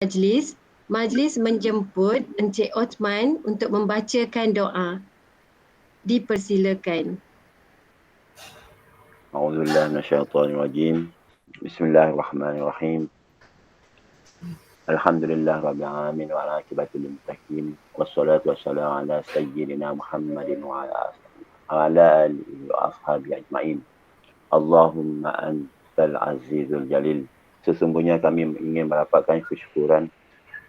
Majlis menjemput Encik Othman untuk membacakan doa. Dipersilakan. A'udzubillahi minasyaitonirrajim. Bismillahirrahmanirrahim. Alhamdulillah rabbil alamin wa ala akibatil muttaqin. Wassalatu wassalamu ala sayyidina Muhammadin wa ala alihi wa ashabihi ajmain. Allahumma antal azizul jalil. Sesungguhnya kami ingin mendapatkan kesyukuran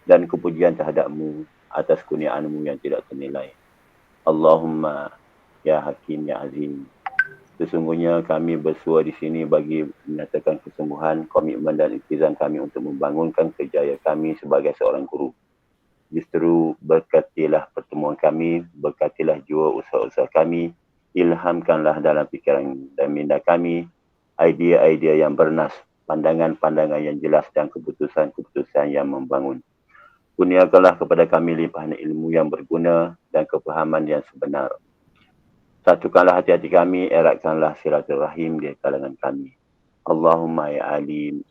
dan kepujian terhadap-Mu atas kurniaan-Mu yang tidak ternilai. Allahumma ya Hakim ya Azim. Sesungguhnya kami bersua di sini bagi menyatakan kesungguhan, komitmen dan ikhtiar kami untuk membangunkan kerjaya kami sebagai seorang guru. Justru berkatilah pertemuan kami, berkatilah jua usaha-usaha kami, ilhamkanlah dalam fikiran dan minda kami, idea-idea yang bernas, pandangan-pandangan yang jelas dan keputusan-keputusan yang membangun. Kurniakanlah kepada kami limpahan ilmu yang berguna dan kefahaman yang sebenar. Satukanlah hati-hati kami, eratkanlah silaturahim di kalangan kami. Allahumma ya alim,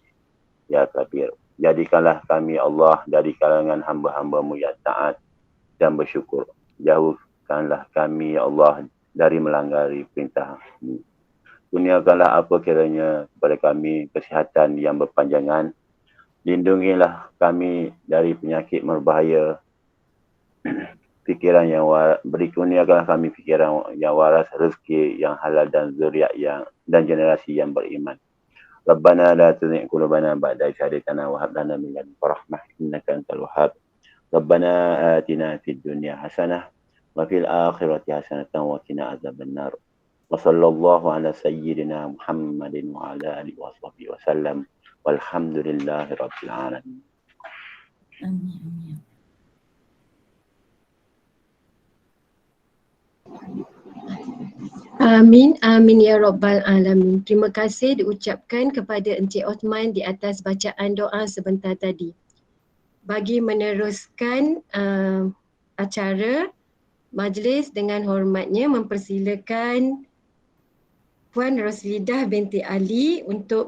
ya kabir. Jadikanlah kami Allah dari kalangan hamba-hamba-Mu yang taat dan bersyukur. Jauhkanlah kami ya Allah dari melanggari perintah-Mu. Kurniakanlah apa kiranya kepada kami kesihatan yang berpanjangan. Lindungilah kami dari penyakit berbahaya. Fikiran yang waras, beri kurniakanlah kami fikiran yang waras, rezeki yang halal dan zuriat dan generasi yang beriman. Rabbana la tuzigh qulubana ba'da idh hadaytana wa hab lana min ladunka rahmah innaka antal wahhab. Rabbana atina fid dunya hasanah wa fil akhirati hasanatan wa qina adzabannar. Wa sallallahu ala sayyidina Muhammadin wa ala alihi washabbihi wasallam. Walhamdulillahi rabbil alamin. Amin. Amin, amin ya rabbal alamin. Terima kasih diucapkan kepada Encik Othman di atas bacaan doa sebentar tadi. Bagi meneruskan acara, majlis dengan hormatnya mempersilakan Puan Roslidah binti Ali untuk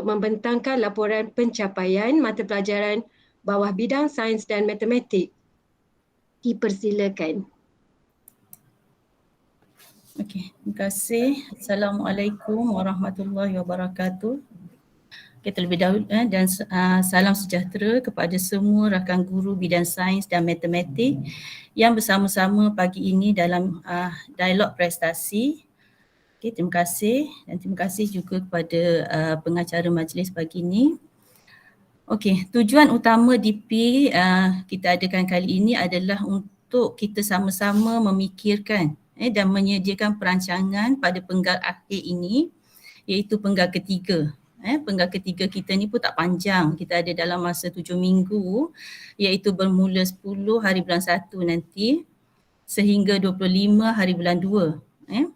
membentangkan laporan pencapaian mata pelajaran bawah bidang sains dan matematik. Dipersilakan. Okey, terima kasih. Assalamualaikum warahmatullahi wabarakatuh. Okay, terlebih dahulu dan salam sejahtera kepada semua rakan guru bidang sains dan matematik yang bersama-sama pagi ini dalam dialog prestasi. Okay, terima kasih dan terima kasih juga kepada pengacara majlis pagi ini. Okey, tujuan utama DP kita adakan kali ini adalah untuk kita sama-sama memikirkan dan menyediakan perancangan pada penggal akhir ini, iaitu penggal ketiga. Penggal ketiga kita ni pun tak panjang, kita ada dalam masa 7 minggu, iaitu bermula 10 hari bulan 1 nanti sehingga 25 hari bulan 2.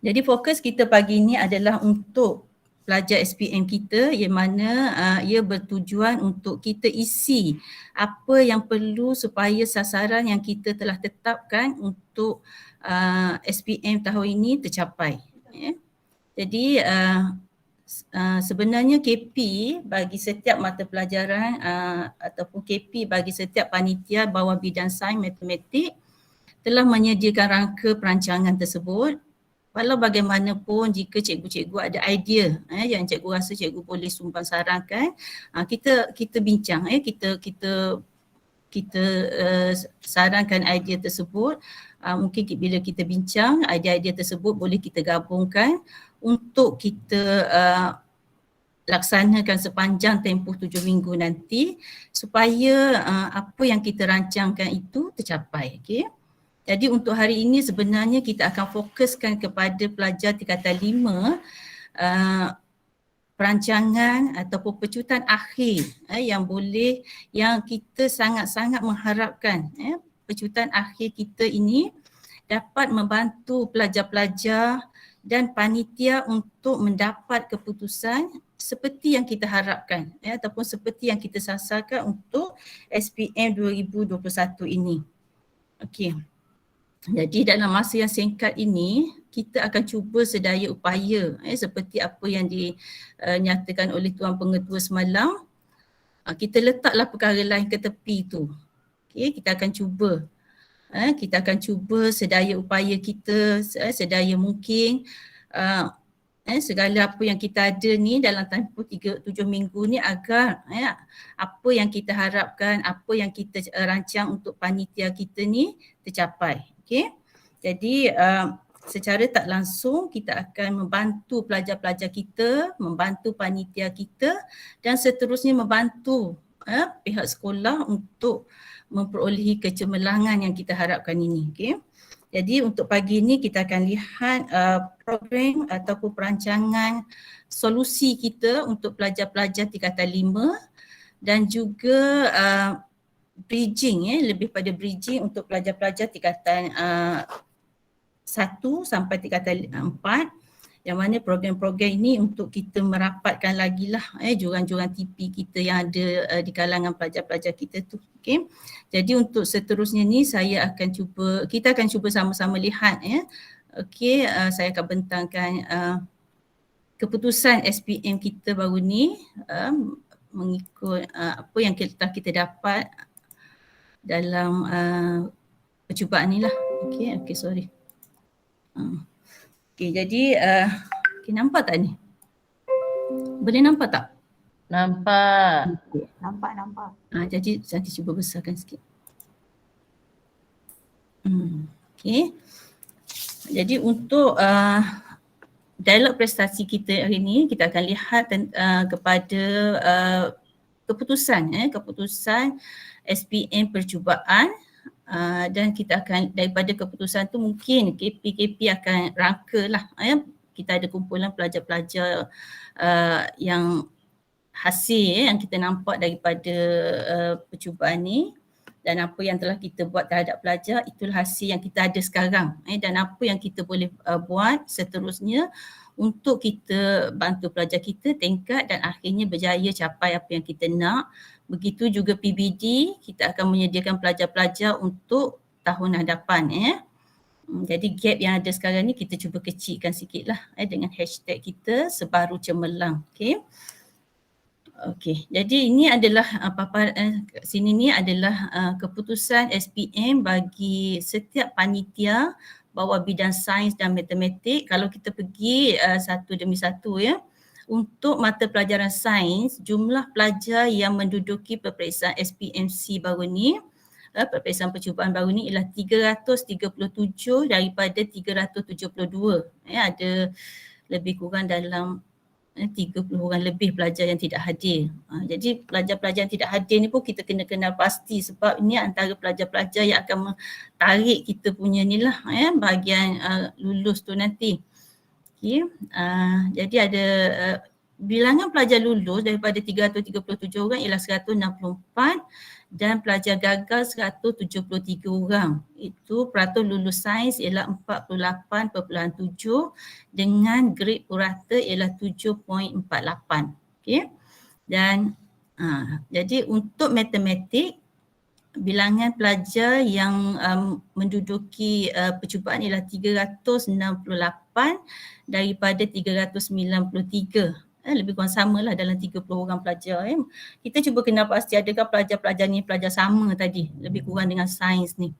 Jadi fokus kita pagi ni adalah untuk pelajar SPM kita yang mana ia bertujuan untuk kita isi apa yang perlu supaya sasaran yang kita telah tetapkan untuk SPM tahun ini tercapai. Jadi sebenarnya KP bagi setiap mata pelajaran ataupun KP bagi setiap panitia bawah bidang sains matematik telah menyediakan rangka perancangan tersebut. Walau bagaimanapun jika cikgu-cikgu ada idea yang cikgu rasa cikgu boleh sumbang sarankan, kita bincang, kita sarankan idea tersebut. Mungkin bila kita bincang idea-idea tersebut boleh kita gabungkan untuk kita laksanakan sepanjang tempoh 7 minggu nanti supaya apa yang kita rancangkan itu tercapai. Okay? Jadi untuk hari ini sebenarnya kita akan fokuskan kepada pelajar tingkatan 5 perancangan ataupun pecutan akhir yang kita sangat-sangat mengharapkan pecutan akhir kita ini dapat membantu pelajar-pelajar dan panitia untuk mendapat keputusan seperti yang kita harapkan ataupun seperti yang kita sasarkan untuk SPM 2021 ini. Okey. Jadi dalam masa yang singkat ini kita akan cuba sedaya upaya seperti apa yang dinyatakan oleh Tuan Pengetua semalam kita letaklah perkara lain ke tepi tu. Okay, kita akan cuba. Kita akan cuba sedaya upaya kita, sedaya mungkin segala apa yang kita ada ni dalam tempoh 7 minggu ni agar apa yang kita harapkan, apa yang kita rancang untuk panitia kita ni tercapai. Okay. Jadi secara tak langsung kita akan membantu pelajar-pelajar kita, membantu panitia kita dan seterusnya membantu pihak sekolah untuk memperolehi kecemerlangan yang kita harapkan ini. Okay. Jadi untuk pagi ini kita akan lihat program ataupun perancangan solusi kita untuk pelajar-pelajar tingkatan 5 dan juga bridging, lebih pada bridging untuk pelajar-pelajar tingkatan 1 sampai tingkatan 4, yang mana program-program ini untuk kita merapatkan lagi lah jurang-jurang TP kita yang ada di kalangan pelajar-pelajar kita tu. Okay. Jadi untuk seterusnya ni kita akan cuba sama-sama lihat Okay, saya akan bentangkan keputusan SPM kita baru ni mengikut apa yang kita dapat dalam percubaan ni lah. Okay, sorry. Okay, jadi nampak tak ni? Boleh nampak tak? Nampak. Okay. Nampak. Jadi nanti cuba besarkan sikit. Okay. Jadi untuk dialog prestasi kita hari ini, kita akan lihat kepada keputusan SPM percubaan. Dan kita akan daripada keputusan tu mungkin KP akan rangkalah kita ada kumpulan pelajar-pelajar yang hasil yang kita nampak daripada percubaan ni dan apa yang telah kita buat terhadap pelajar, itulah hasil yang kita ada sekarang dan apa yang kita boleh buat seterusnya untuk kita bantu pelajar kita tingkat dan akhirnya berjaya capai apa yang kita nak. Begitu juga PBD, kita akan menyediakan pelajar-pelajar untuk tahun hadapan. Jadi gap yang ada sekarang ni kita cuba kecilkan sikit lah dengan hashtag kita sebaru cemerlang. Okay, jadi ini adalah sini ni adalah keputusan SPM bagi setiap panitia bawah bidang sains dan matematik. Kalau kita pergi satu demi satu untuk mata pelajaran sains, jumlah pelajar yang menduduki peperiksaan SPMC baru ni, peperiksaan percubaan baru ni ialah 337 daripada 372. Ada lebih kurang dalam 30 orang lebih pelajar yang tidak hadir. Jadi pelajar-pelajar yang tidak hadir ni pun kita kena kenal pasti sebab ini antara pelajar-pelajar yang akan tarik kita punya ni lah bahagian lulus tu nanti. Okay. Jadi ada bilangan pelajar lulus daripada 337 orang ialah 164 dan pelajar gagal 173 orang. Itu peratus lulus sains ialah 48.7 dengan grade purata ialah 7.48. Okay. Dan jadi untuk matematik, bilangan pelajar yang menduduki percubaan ialah 368 daripada 393. Lebih kurang samalah dalam 30 orang pelajar. Kita cuba kenal pasti adakah pelajar-pelajar ni pelajar sama tadi, lebih kurang dengan sains ni.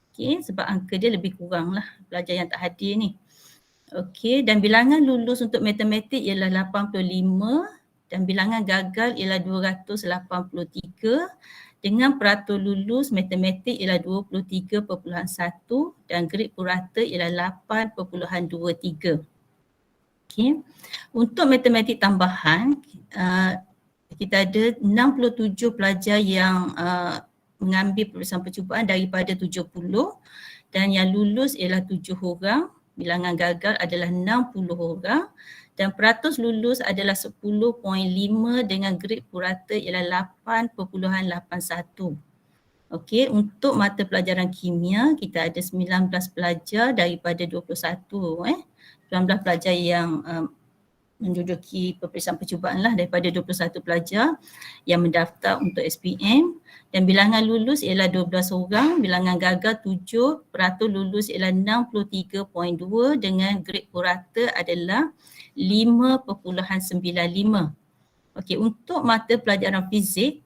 Okay, sebab angka dia lebih kurang lah pelajar yang tak hadir ni. Okay, dan bilangan lulus untuk matematik ialah 85 dan bilangan gagal ialah 283 dengan peratus lulus matematik ialah 23.1 dan grade purata ialah 8.23. Okay. Untuk matematik tambahan, kita ada 67 pelajar yang mengambil peperiksaan percubaan daripada 70 dan yang lulus ialah 7 orang, bilangan gagal adalah 60 orang dan peratus lulus adalah 10.5 dengan grade purata ialah 8.81. Okey, untuk mata pelajaran kimia kita ada 19 pelajar daripada 21 19 pelajar yang menduduki peperiksaan percubaan lah daripada 21 pelajar yang mendaftar untuk SPM dan bilangan lulus ialah 12 orang, bilangan gagal 7, peratus lulus ialah 63.2 dengan grade purata adalah 5.95. Okey, untuk mata pelajaran fizik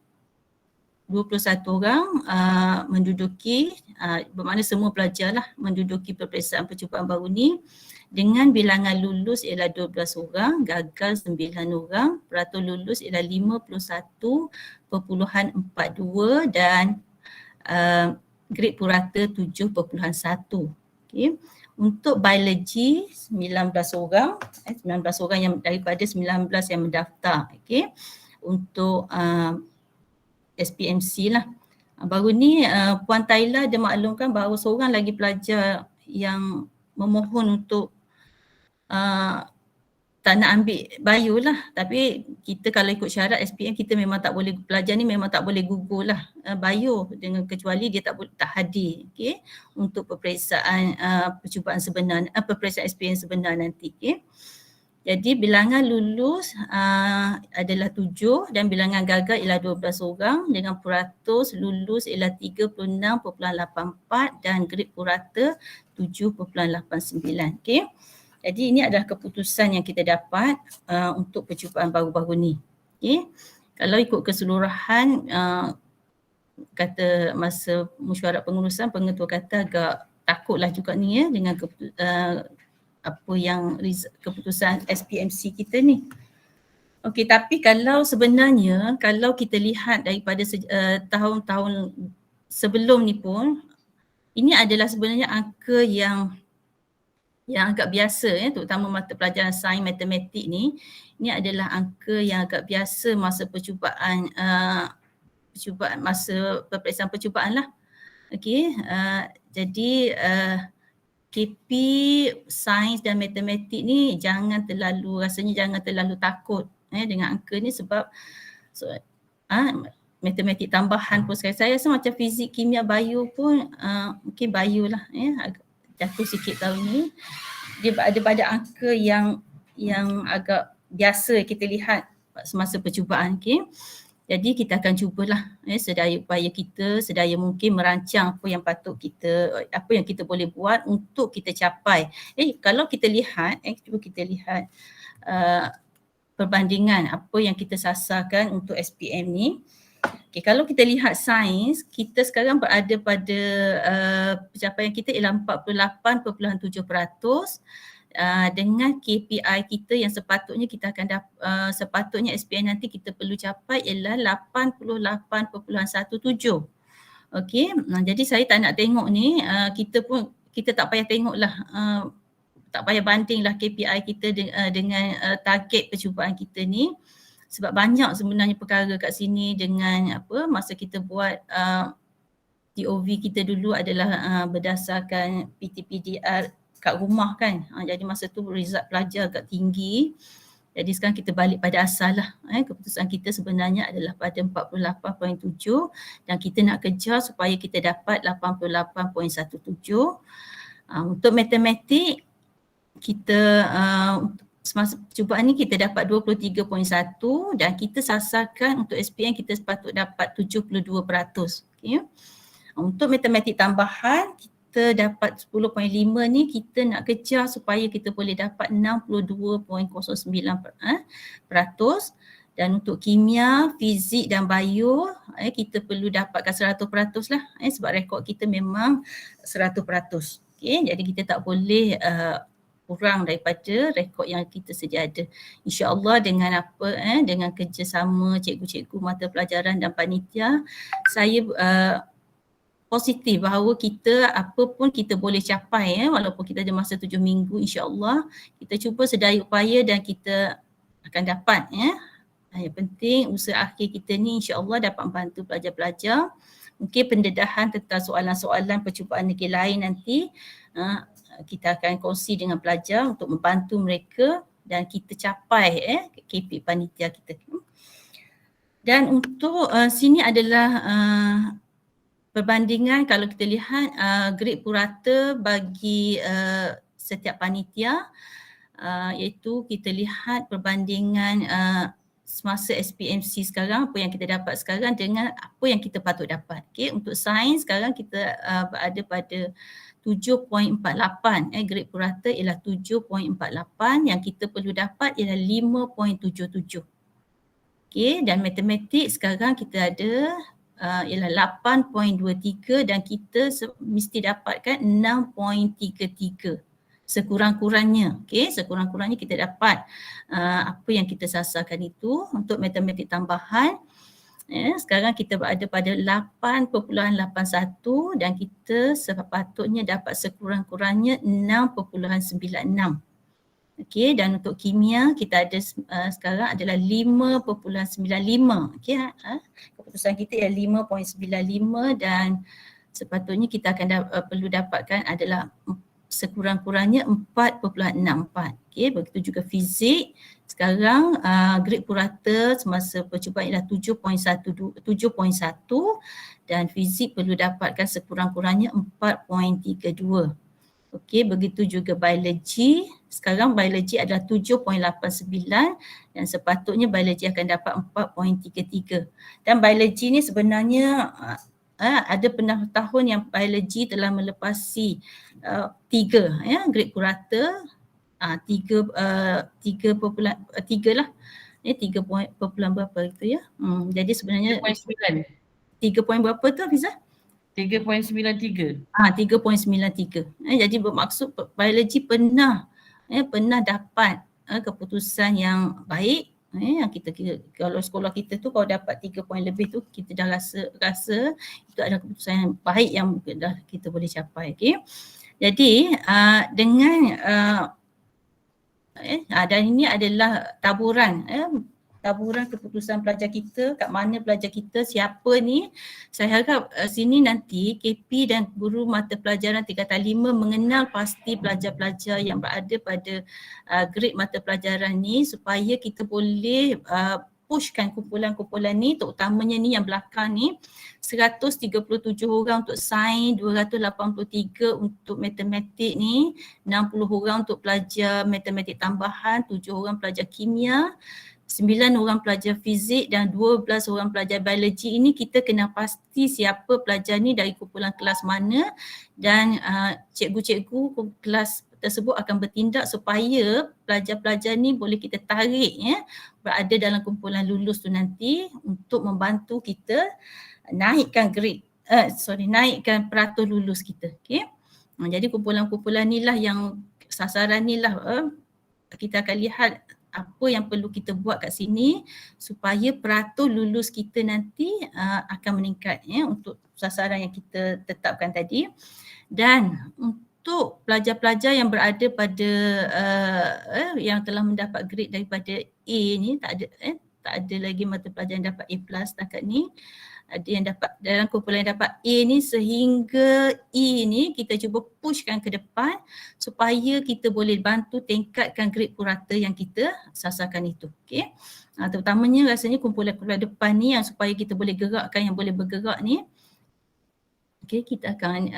21 orang menduduki, bermakna semua pelajar lah menduduki peperiksaan percubaan baru ni dengan bilangan lulus ialah 12 orang, gagal 9 orang, peratus lulus ialah 51.42 dan grade purata 7.1. Okay. Untuk biologi 19 orang, 19 orang yang daripada 19 yang mendaftar. Okay. Untuk SPMC lah. Baru ni Puan Taila dia maklumkan bahawa seorang lagi pelajar yang memohon untuk tak nak ambil bio lah, tapi kita kalau ikut syarat SPM kita memang tak boleh, pelajar ni memang tak boleh gugur lah bio dengan kecuali dia tak hadir, okay, untuk peperiksaan percubaan sebenar, peperiksaan SPM sebenar nanti. Okay. Jadi bilangan lulus adalah 7 dan bilangan gagal ialah 12 orang dengan peratus lulus ialah 36.84 dan grade purata 7.89. Okay. Jadi ini adalah keputusan yang kita dapat untuk percubaan baru-baru ni. Okay. Kalau ikut keseluruhan kata masa mesyuarat pengurusan, pengetua kata agak takutlah juga ni ya dengan apa yang keputusan SPMC kita ni. Okey, tapi kalau sebenarnya kalau kita lihat daripada tahun-tahun sebelum ni pun, ini adalah sebenarnya angka yang agak biasa ya, terutama mata pelajaran sains matematik ni. Ini adalah angka yang agak biasa masa percubaan masa peperiksaan percubaan lah. Okey, jadi KP sains dan matematik ni rasanya jangan terlalu takut dengan angka ni sebab matematik tambahan pun saya rasa macam fizik, kimia, bio pun mungkin bio lah jatuh sikit tahun ni. Dia ada pada angka yang agak biasa kita lihat semasa percubaan. Okay. Jadi kita akan cubalah sedaya upaya kita, sedaya mungkin merancang apa yang patut kita, apa yang kita boleh buat untuk kita capai. Kalau kita lihat, cuba kita lihat perbandingan apa yang kita sasarkan untuk SPM ni. Okay, kalau kita lihat sains, kita sekarang berada pada pencapaian kita ialah 48.7%. Dengan KPI kita yang sepatutnya kita akan sepatutnya SPM nanti kita perlu capai ialah 88.17. Okey, jadi saya tak nak tengok ni, kita tak payah tengoklah, tak payah bandinglah KPI kita dengan target percubaan kita ni, sebab banyak sebenarnya perkara kat sini dengan masa kita buat TOV kita dulu adalah berdasarkan PTPDR kat rumah kan. Jadi masa tu result pelajar agak tinggi. Jadi sekarang kita balik pada asal lah. Keputusan kita sebenarnya adalah pada 48.7 dan kita nak kejar supaya kita dapat 88.17. Untuk matematik kita semasa percubaan ni kita dapat 23.1 dan kita sasarkan untuk SPM kita sepatut dapat 72%. Okay. Untuk matematik tambahan kita dapat 10.5 ni kita nak kejar supaya kita boleh dapat 62.09%. Dan untuk kimia, fizik dan bio kita perlu dapatkan 100% lah sebab rekod kita memang 100%. Okay, jadi kita tak boleh kurang daripada rekod yang kita sedia ada. InsyaAllah dengan dengan kerjasama cikgu-cikgu mata pelajaran dan panitia, saya positif bahawa kita apa pun kita boleh capai walaupun kita ada masa 7 minggu, insyaAllah kita cuba sedaya upaya dan kita akan dapat Yang penting usaha akhir kita ni insyaAllah dapat membantu pelajar-pelajar. Mungkin pendedahan tentang soalan-soalan percubaan negeri lain nanti kita akan kongsi dengan pelajar untuk membantu mereka dan kita capai KP panitia kita. Dan untuk sini adalah perbandingan kalau kita lihat grade purata bagi setiap panitia, iaitu kita lihat perbandingan semasa SPMC sekarang, apa yang kita dapat sekarang dengan apa yang kita patut dapat. Okay. Untuk sains sekarang kita berada pada 7.48, grade purata ialah 7.48, yang kita perlu dapat ialah 5.77. Okay. Dan matematik sekarang kita ada ialah 8.23 dan kita mesti dapatkan 6.33 sekurang-kurangnya. Okey, sekurang-kurangnya kita dapat apa yang kita sasarkan itu untuk matematik tambahan. Sekarang kita berada pada 8.81 dan kita sepatutnya dapat sekurang-kurangnya 6.96. Okey, dan untuk kimia kita ada sekarang adalah 5.95. Okey, keputusan kita ialah 5.95 dan sepatutnya kita akan perlu dapatkan adalah sekurang-kurangnya 4.64. Okey, begitu juga fizik. Sekarang grade purata semasa percubaan ialah 7.1 dan fizik perlu dapatkan sekurang-kurangnya 4.32. Okey, begitu juga biologi. Sekarang biologi adalah 7.89 dan sepatutnya biologi akan dapat 4.33. Dan biologi ni sebenarnya ada pengetahuan yang biologi telah melepasi 3 grade purata, 3 lah. 3 populan berapa itu ya. Jadi sebenarnya 3.9. 3 point berapa tu Hafizah? 3.93. 3.93. Jadi bermaksud biologi pernah dapat keputusan yang baik. Yang kita kalau sekolah kita tu kalau dapat 3 poin lebih tu kita dah rasa itu adalah keputusan yang baik yang dah kita boleh capai. Okey. Jadi dengan dan ini adalah taburan keputusan pelajar kita, kat mana pelajar kita, siapa ni. Saya harap sini nanti KP dan guru mata pelajaran tingkatan 5 mengenal pasti pelajar-pelajar yang berada pada grade mata pelajaran ni supaya kita boleh pushkan kumpulan-kumpulan ni, terutamanya ni yang belakang ni, 137 orang untuk sains, 283 untuk matematik ni, 60 orang untuk pelajar matematik tambahan, 7 orang pelajar kimia, 9 orang pelajar fizik dan 12 orang pelajar biologi. Ini kita kena pasti siapa pelajar ni dari kumpulan kelas mana dan cikgu-cikgu kelas tersebut akan bertindak supaya pelajar-pelajar ni boleh kita tarik berada dalam kumpulan lulus tu nanti untuk membantu kita naikkan naikkan peratus lulus kita. Okay? Jadi kumpulan-kumpulan ni lah yang sasaran ni lah kita akan lihat apa yang perlu kita buat kat sini supaya peratus lulus kita nanti akan meningkat untuk sasaran yang kita tetapkan tadi. Dan untuk pelajar-pelajar yang berada pada yang telah mendapat grade daripada A ni, tak ada lagi mata pelajaran yang dapat A+ setakat ni. Ada yang dapat dalam kumpulan yang dapat A ni sehingga E ni kita cuba pushkan ke depan supaya kita boleh bantu tingkatkan grade purata yang kita sasarkan itu. Okey. Terutamanya rasanya kumpulan-kumpulan depan ni yang supaya kita boleh gerakkan yang boleh bergerak ni. Okey, kita akan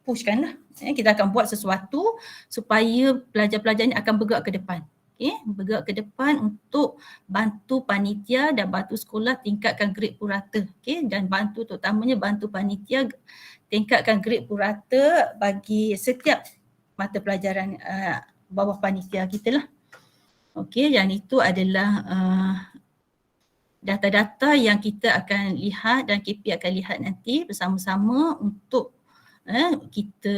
pushkan lah. Kita akan buat sesuatu supaya pelajar-pelajar ni akan bergerak ke depan. Okay, bergerak ke depan untuk bantu panitia dan bantu sekolah tingkatkan grade purata. Okay, dan bantu terutamanya bantu panitia tingkatkan grade purata bagi setiap mata pelajaran bawah panitia kita lah. Okay, yang itu adalah data-data yang kita akan lihat dan KP akan lihat nanti bersama-sama untuk kita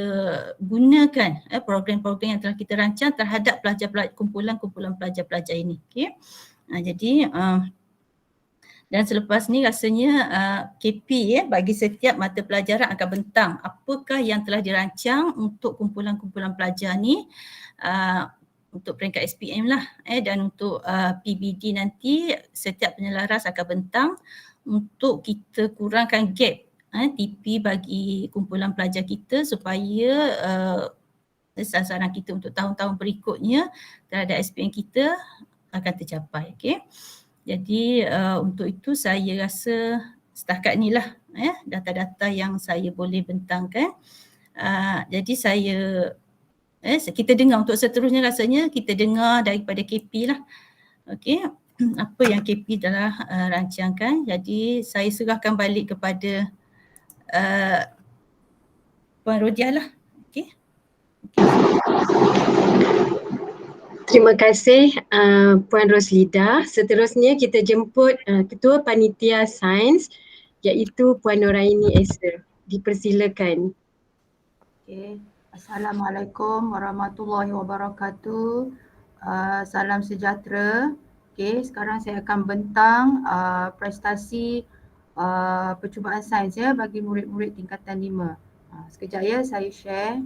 gunakan program-program yang telah kita rancang terhadap pelajar-pelajar, kumpulan-kumpulan pelajar-pelajar ini. Okay. Jadi dan selepas ni rasanya KP bagi setiap mata pelajaran akan bentang apakah yang telah dirancang untuk kumpulan-kumpulan pelajar ni untuk peringkat SPM lah dan untuk PBD nanti setiap penyelaras akan bentang untuk kita kurangkan gap TP bagi kumpulan pelajar kita supaya sasaran kita untuk tahun-tahun berikutnya terhadap SPM kita akan tercapai. Okay. Jadi untuk itu saya rasa setakat ni lah data-data yang saya boleh bentangkan. Jadi kita dengar untuk seterusnya rasanya kita dengar daripada KP lah. Okay. Apa yang KP telah rancangkan. Jadi saya serahkan balik kepada Puan Rodiah lah. Okay. Terima kasih Puan Roslida. Seterusnya kita jemput Ketua Panitia Sains iaitu Puan Noraini Esa. Dipersilakan. Okay. Assalamualaikum warahmatullahi wabarakatuh. Salam sejahtera. Okay, sekarang saya akan bentang prestasi percubaan sains ya bagi murid-murid tingkatan 5. Sekejap ya, saya share.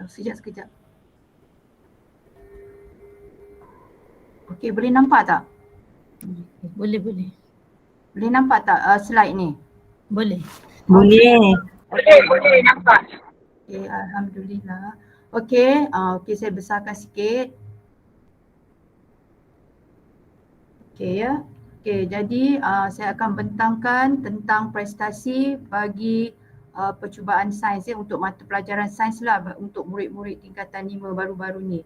Sekejap. Okey, boleh nampak tak? Boleh. Boleh nampak tak slide ni? Boleh. Boleh nampak. Okey, alhamdulillah. Okey, saya besarkan sikit. Okey ya. Okey, jadi saya akan bentangkan tentang prestasi bagi percubaan sains ya, untuk mata pelajaran sains lah untuk murid-murid tingkatan 5 baru-baru ni.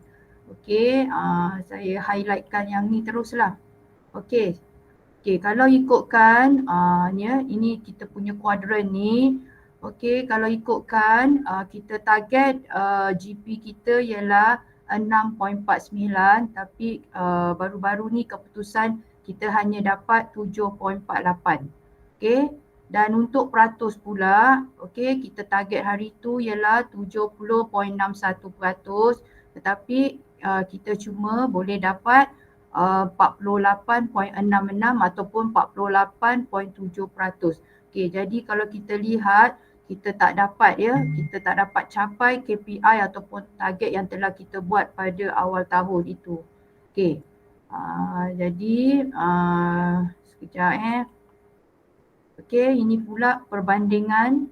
Okey, saya highlightkan yang ni teruslah. Okey, kalau ikutkan ini kita punya kuadran ni. Okey, kalau ikutkan kita target GP kita ialah 6.49, tapi baru-baru ni keputusan kita hanya dapat 7.48. Okey, dan untuk peratus pula, okey, kita target hari tu ialah 70.61%, tetapi kita cuma boleh dapat 48.66 ataupun 48.7%. Okey, jadi kalau kita lihat kita tak dapat capai KPI ataupun target yang telah kita buat pada awal tahun itu. Okey. Jadi sekejap Okey, ini pula perbandingan.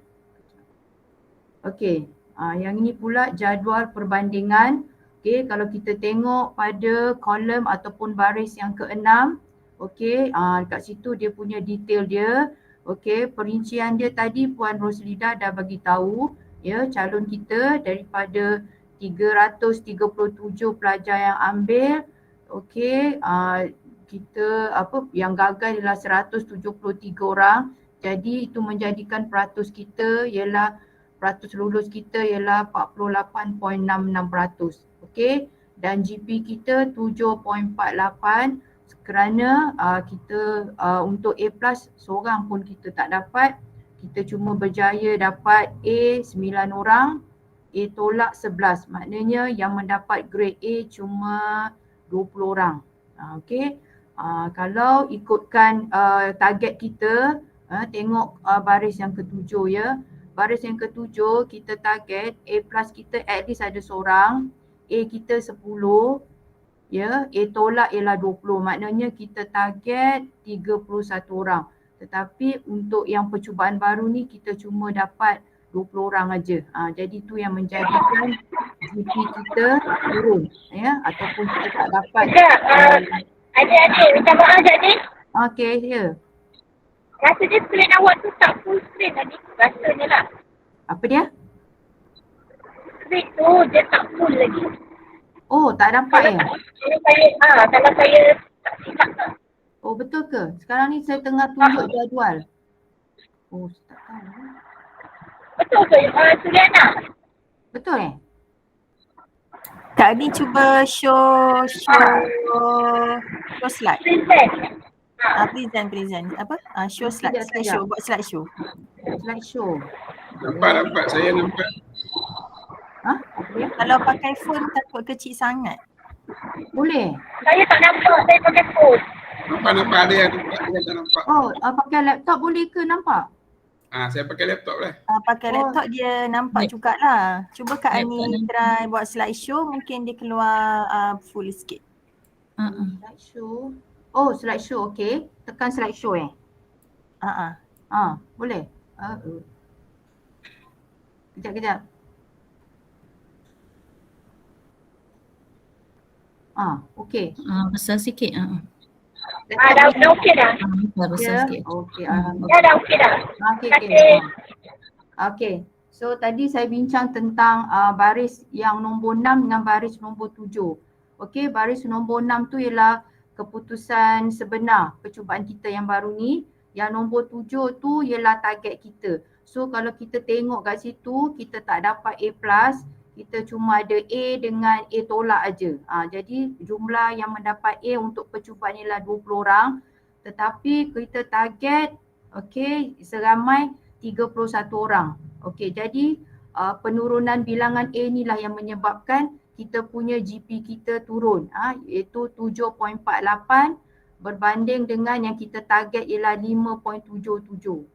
Okey, yang ini pula jadual perbandingan. Okey, kalau kita tengok pada kolom ataupun baris yang ke-6, okey, dekat situ dia punya detail dia. Okey, perincian dia tadi Puan Roslida dah bagi tahu ya, calon kita daripada 337 pelajar yang ambil, okey, kita yang gagal ialah 173 orang. Jadi itu menjadikan peratus lulus kita ialah 48.66%. Okey, dan GP kita 7.48 kerana kita untuk A+ seorang pun kita tak dapat. Kita cuma berjaya dapat A 9 orang, A tolak 11. Maknanya yang mendapat grade A cuma 20 orang. Okey. Kalau ikutkan target kita, tengok baris yang ke-7 ya. Baris yang ke-7 kita target A+ kita at least ada seorang, A kita 10 ya, A tolak ialah 20. Maknanya kita target 31 orang. Tetapi untuk yang percubaan baru ni kita cuma dapat 20 orang aja. Jadi tu yang menjadikan GP kita turun ya, ataupun kita tak dapat. Adik, minta maaf jadi. Okey, ya. Rasa dia screen awak tu tak full screen tadi. Rasanya lah. Apa dia? Screen tu dia tak full lagi. Oh, tak dapat ya? Kalau saya tak silap tak. Oh, betul ke? Sekarang ni saya tengah tunjuk jadual. Oh, tak tahu. Betul ke Suliana? Betul Kak Ni cuba show slide. Present. Apa? Show slide. Buat slide show. Slide show. Nampak saya nampak. Kalau pakai phone takut kecil sangat. Boleh. Saya tak nampak, saya pakai phone. Nampak ada yang tak nampak. Oh, pakai laptop boleh ke nampak? Saya pakai laptop lah. Pakai laptop dia nampak jugalah. Cuba Kak Ani try buat slide show, mungkin dia keluar full sikit. Slide show. Oh, slide show, okey. Tekan slide show boleh. Kejap. Okey. Besar sikit. Dah okey dah. Besar sikit. Okey. Dah okey dah. Okey. So tadi saya bincang tentang baris yang nombor 6 dengan baris nombor 7. Okey, baris nombor 6 tu ialah keputusan sebenar percubaan kita yang baru ni. Yang nombor 7 tu ialah target kita. So kalau kita tengok kat situ kita tak dapat A+, kita cuma ada A dengan A tolak aja. Jadi jumlah yang mendapat A untuk percubaan ialah 20 orang, tetapi kita target seramai 31 orang. Jadi penurunan bilangan A inilah yang menyebabkan kita punya GP kita turun, iaitu 7.48 berbanding dengan yang kita target ialah 5.77.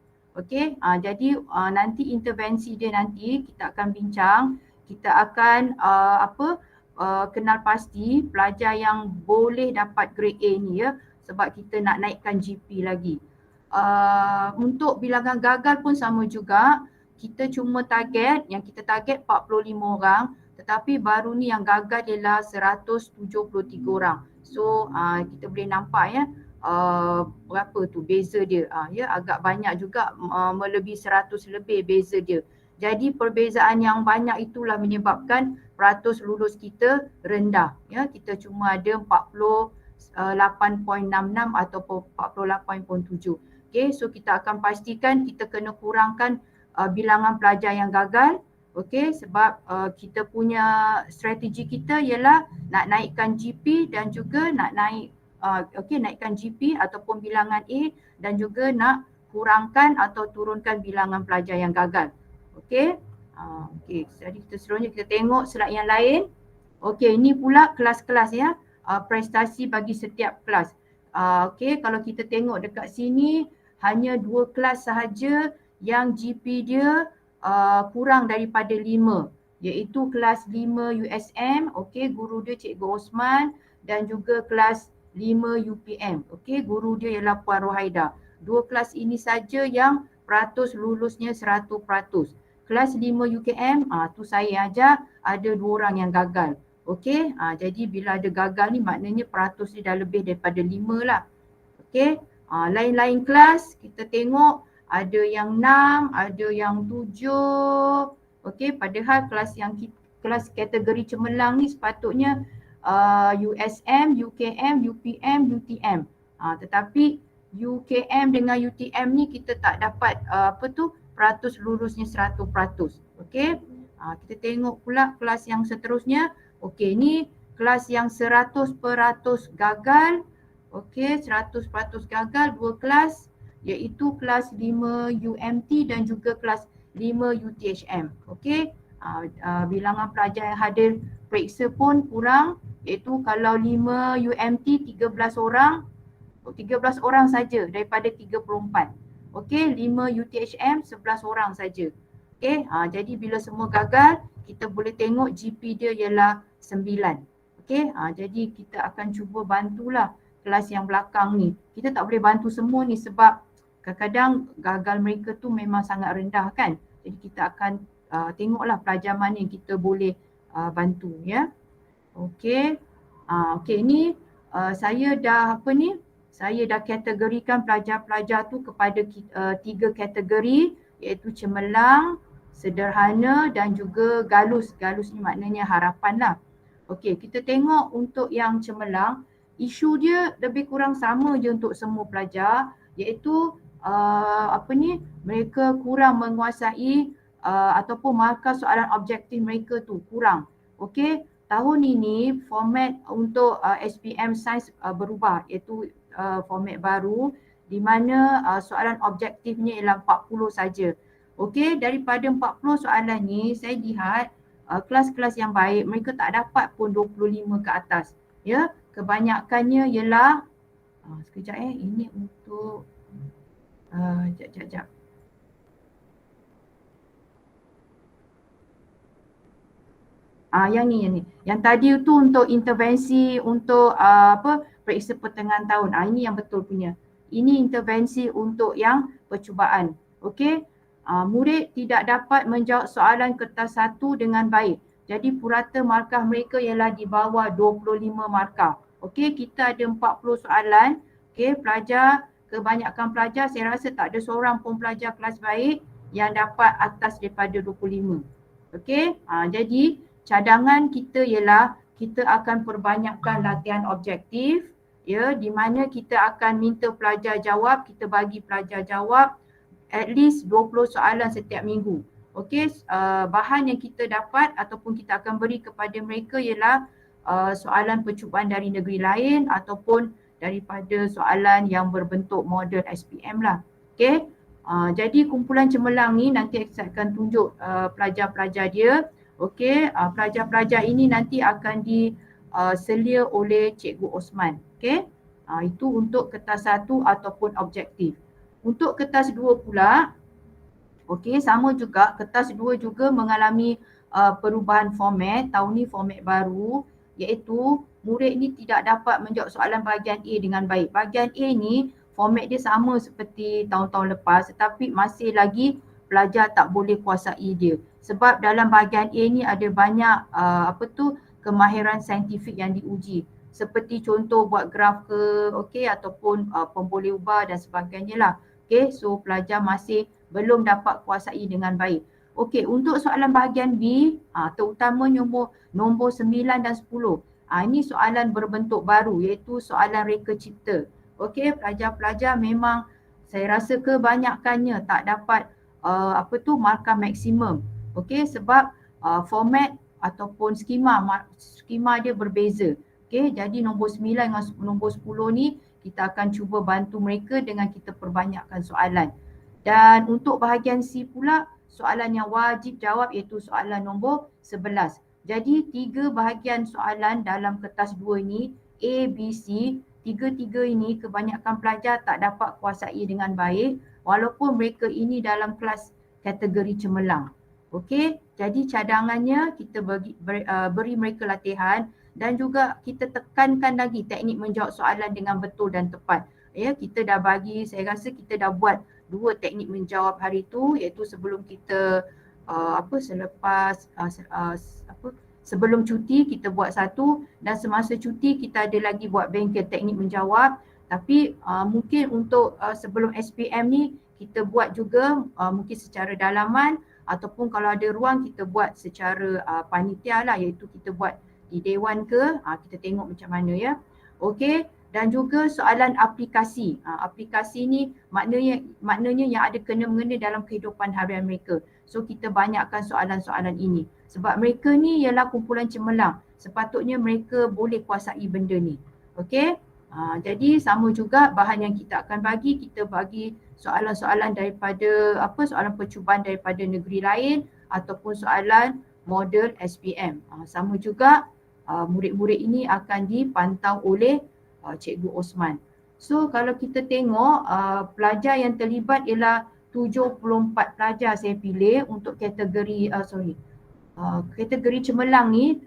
Jadi nanti intervensi dia nanti kita akan bincang, kita akan kenal pasti pelajar yang boleh dapat grade A ni ya, sebab kita nak naikkan GP lagi. Untuk bilangan gagal pun sama juga, kita cuma target, yang kita target 45 orang, tetapi baru ni yang gagal ialah 173 orang. So kita boleh nampak ya, berapa tu beza dia, ya agak banyak juga, melebihi 100 lebih beza dia. Jadi perbezaan yang banyak itulah menyebabkan peratus lulus kita rendah ya, kita cuma ada 48.66 ataupun 48.7. So kita akan pastikan kita kena kurangkan bilangan pelajar yang gagal, sebab kita punya strategi kita ialah nak naikkan GP dan juga nak naikkan GP ataupun bilangan A, dan juga nak kurangkan atau turunkan bilangan pelajar yang gagal. Jadi kita seterusnya kita tengok slide yang lain. Ini pula kelas-kelas ya, prestasi bagi setiap kelas. Kalau kita tengok dekat sini, hanya 2 kelas sahaja yang GP dia kurang daripada 5, iaitu kelas 5 USM, guru dia Cikgu Osman, dan juga kelas 5 UPM, guru dia ialah Puan Rohaida. 2 kelas ini saja yang peratus lulusnya 100%. Kelas 5 UKM, tu saya ajar ada 2 orang yang gagal. Jadi bila ada gagal ni maknanya peratus dia dah lebih daripada 5 lah. Lain-lain kelas kita tengok ada yang 6, ada yang 7. Padahal kelas kategori cemerlang ni sepatutnya USM, UKM, UPM, UTM. Tetapi UKM dengan UTM ni kita tak dapat peratus lulusnya 100%. Kita tengok pula kelas yang seterusnya. Ni kelas yang 100% gagal. 100% gagal 2 kelas, iaitu kelas 5 UMT dan juga kelas 5 UTHM. Bilangan pelajar yang hadir periksa pun kurang, iaitu kalau 5 UMT 13 orang saja daripada 34. 5 UTHM 11 orang saja. Jadi bila semua gagal, kita boleh tengok GP dia ialah 9. Jadi kita akan cuba bantulah kelas yang belakang ni. Kita tak boleh bantu semua ni sebab kadang-kadang gagal mereka tu memang sangat rendah kan. Jadi kita akan tengoklah pelajar mana yang kita boleh bantu ya. Ni saya dah saya dah kategorikan pelajar-pelajar tu kepada 3 kategori, iaitu cemerlang, sederhana dan juga galus. Galus ni maknanya harapan lah. Kita tengok untuk yang cemerlang, isu dia lebih kurang sama je untuk semua pelajar, iaitu mereka kurang menguasai ataupun markah soalan objektif mereka tu kurang. Tahun ini format untuk SPM Sains berubah, iaitu format baru di mana soalan objektifnya ialah 40 saja. Daripada 40 soalan ni saya lihat kelas-kelas yang baik mereka tak dapat pun 25 ke atas. Ya, kebanyakannya ialah sekejap ini untuk jap. Yang ni. Yang tadi tu untuk intervensi untuk periksa pertengahan tahun. Ini yang betul punya. Ini intervensi untuk yang percubaan. Murid tidak dapat menjawab soalan kertas 1 dengan baik. Jadi purata markah mereka ialah di bawah 25 markah. Kita ada 40 soalan. Kebanyakan pelajar saya rasa tak ada seorang pun pelajar kelas baik yang dapat atas daripada 25. Jadi cadangan kita ialah kita akan perbanyakkan latihan objektif, ya, di mana kita akan minta pelajar jawab, kita bagi pelajar jawab at least 20 soalan setiap minggu. Okey, bahan yang kita dapat ataupun kita akan beri kepada mereka ialah soalan percubaan dari negeri lain ataupun daripada soalan yang berbentuk model SPM lah. Okey. Jadi kumpulan cemerlang ni nanti saya akan tunjuk pelajar-pelajar dia. Okey, pelajar-pelajar ini nanti akan diselia oleh Cikgu Osman. Okey. Itu untuk kertas 1 ataupun objektif. Untuk kertas 2 pula, okey, sama juga kertas 2 juga mengalami perubahan format. Tahun ni format baru, iaitu murid ni tidak dapat menjawab soalan bahagian A dengan baik. Bahagian A ni format dia sama seperti tahun-tahun lepas, tetapi masih lagi pelajar tak boleh kuasai dia. Sebab dalam bahagian A ni ada banyak kemahiran saintifik yang diuji. Seperti contoh buat graf ke, okey, ataupun pemboleh ubah dan sebagainya lah. Okey, so pelajar masih belum dapat kuasai dengan baik. Okey, untuk soalan bahagian B, terutama nombor 9 dan 10. Ini soalan berbentuk baru, iaitu soalan reka cipta. Okey, pelajar-pelajar memang saya rasa kebanyakannya tak dapat markah maksimum. Okey, sebab format ataupun skema dia berbeza. Okey, jadi nombor 9 dengan nombor 10 ni kita akan cuba bantu mereka dengan kita perbanyakkan soalan. Dan untuk bahagian C pula, soalan yang wajib jawab iaitu soalan nombor 11. Jadi 3 bahagian soalan dalam kertas 2 ni, A, B, C, tiga-tiga ini kebanyakan pelajar tak dapat kuasai dengan baik walaupun mereka ini dalam kelas kategori cemerlang. Okey, jadi cadangannya kita beri mereka latihan dan juga kita tekankan lagi teknik menjawab soalan dengan betul dan tepat. Ya, kita dah bagi, saya rasa kita dah buat 2 teknik menjawab hari tu, iaitu sebelum kita sebelum cuti kita buat satu, dan semasa cuti kita ada lagi buat bengkel teknik menjawab. Tapi mungkin untuk sebelum SPM ni kita buat juga mungkin secara dalaman ataupun kalau ada ruang kita buat secara panitia lah, iaitu kita buat di dewan ke, kita tengok macam mana ya. Okey, dan juga soalan aplikasi. Aplikasi ni maknanya yang ada kena-mengena dalam kehidupan harian mereka. So kita banyakkan soalan-soalan ini. Sebab mereka ni ialah kumpulan cemerlang. Sepatutnya mereka boleh kuasai benda ni. Okey? Jadi sama juga bahan yang kita akan bagi, kita bagi soalan-soalan daripada soalan percubaan daripada negeri lain ataupun soalan model SPM. Sama juga murid-murid ini akan dipantau oleh Cikgu Osman. So kalau kita tengok pelajar yang terlibat ialah 74 pelajar saya pilih untuk kategori kategori cemerlang ni.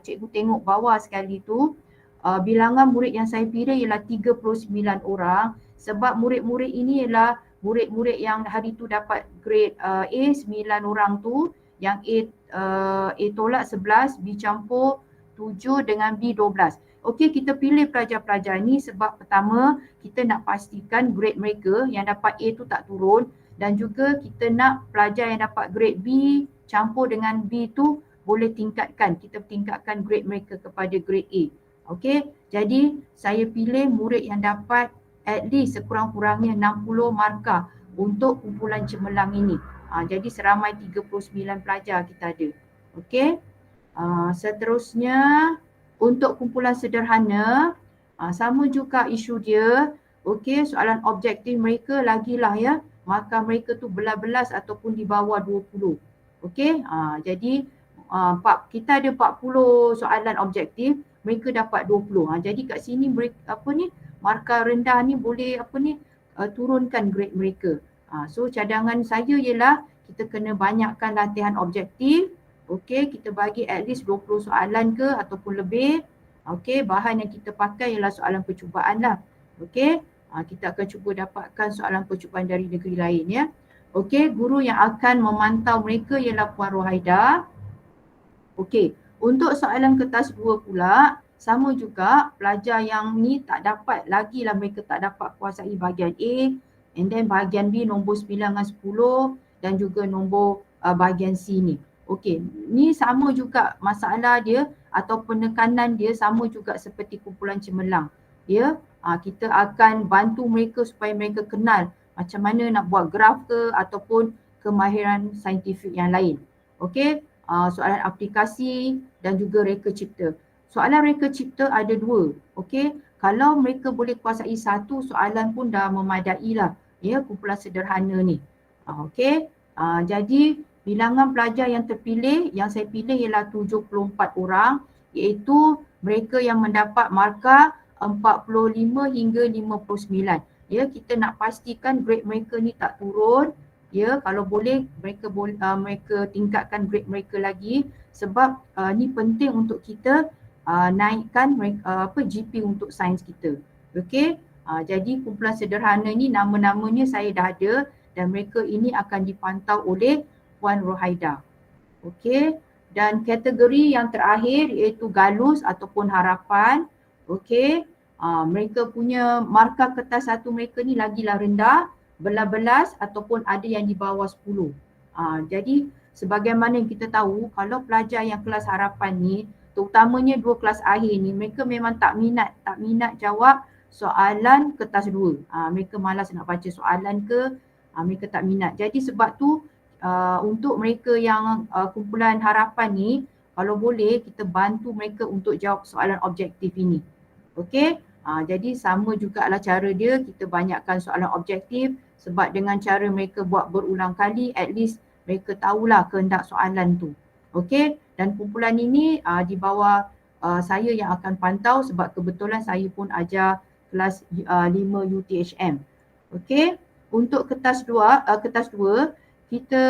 Cikgu tengok bawah sekali tu, bilangan murid yang saya pilih ialah 39 orang, sebab murid-murid ini ialah murid-murid yang hari tu dapat grade A 9 orang tu, yang A tolak 11, B campur 7 dengan B 12. Okey, kita pilih pelajar-pelajar ni sebab pertama kita nak pastikan grade mereka yang dapat A tu tak turun, dan juga kita nak pelajar yang dapat grade B campur dengan B tu boleh tingkatkan, kita tingkatkan grade mereka kepada grade A. Okey, jadi saya pilih murid yang dapat at least sekurang-kurangnya 60 markah untuk kumpulan cemerlang ini. Jadi seramai 39 pelajar kita ada. Okey. Seterusnya untuk kumpulan sederhana, sama juga isu dia. Okey, soalan objektif mereka lagilah ya, markah mereka tu belas-belas ataupun di bawah 20. Okey, jadi kita ada 40 soalan objektif, mereka dapat 20. Jadi kat sini mereka markah rendah ni boleh turunkan grade mereka. So cadangan saya ialah kita kena banyakkan latihan objektif. Okey, kita bagi at least 20 soalan ke ataupun lebih. Okey, bahan yang kita pakai ialah soalan percubaan lah. Okey, kita akan cuba dapatkan soalan percubaan dari negeri lain ya. Okey, guru yang akan memantau mereka ialah Puan Rohaida. Okey, untuk soalan kertas 2 pula, sama juga pelajar yang ni tak dapat, lagilah mereka tak dapat kuasai bahagian A, and then bahagian B nombor 9 dengan 10 dan juga nombor bahagian C ni. Okey, ni sama juga masalah dia atau penekanan dia sama juga seperti kumpulan cemerlang. Ya, kita akan bantu mereka supaya mereka kenal macam mana nak buat graf ke ataupun kemahiran saintifik yang lain. Okey, soalan aplikasi dan juga reka cipta. Soalan reka cipta ada 2. Okey, kalau mereka boleh kuasai 1 soalan pun dah memadai lah, ya, kumpulan sederhana ni. Okey, jadi bilangan pelajar yang terpilih, yang saya pilih ialah 74 orang, iaitu mereka yang mendapat markah 45 hingga 59. Ya, kita nak pastikan grade mereka ni tak turun. Ya, kalau boleh mereka tingkatkan grade mereka lagi, sebab ni penting untuk kita naikkan GP untuk sains kita. Okey, jadi kumpulan sederhana ni nama-namanya saya dah ada dan mereka ini akan dipantau oleh Puan Rohaida. Okey, dan kategori yang terakhir iaitu galus ataupun harapan. Okey, mereka punya markah kertas satu mereka ni lagilah rendah, belas-belas ataupun ada yang di bawah 10. Jadi sebagaimana yang kita tahu, kalau pelajar yang kelas harapan ni, terutamanya 2 kelas akhir ni, mereka memang tak minat jawab soalan kertas 2. Mereka malas nak baca soalan ke, mereka tak minat. Jadi sebab tu untuk mereka yang kumpulan harapan ni, kalau boleh kita bantu mereka untuk jawab soalan objektif ini. Okey, jadi sama jugalah cara dia, kita banyakkan soalan objektif sebab dengan cara mereka buat berulang kali, at least mereka tahulah kehendak soalan tu. Okey, dan kumpulan ini di bawah saya yang akan pantau sebab kebetulan saya pun ajar kelas 5 UTHM. Okey, untuk kertas 2 kita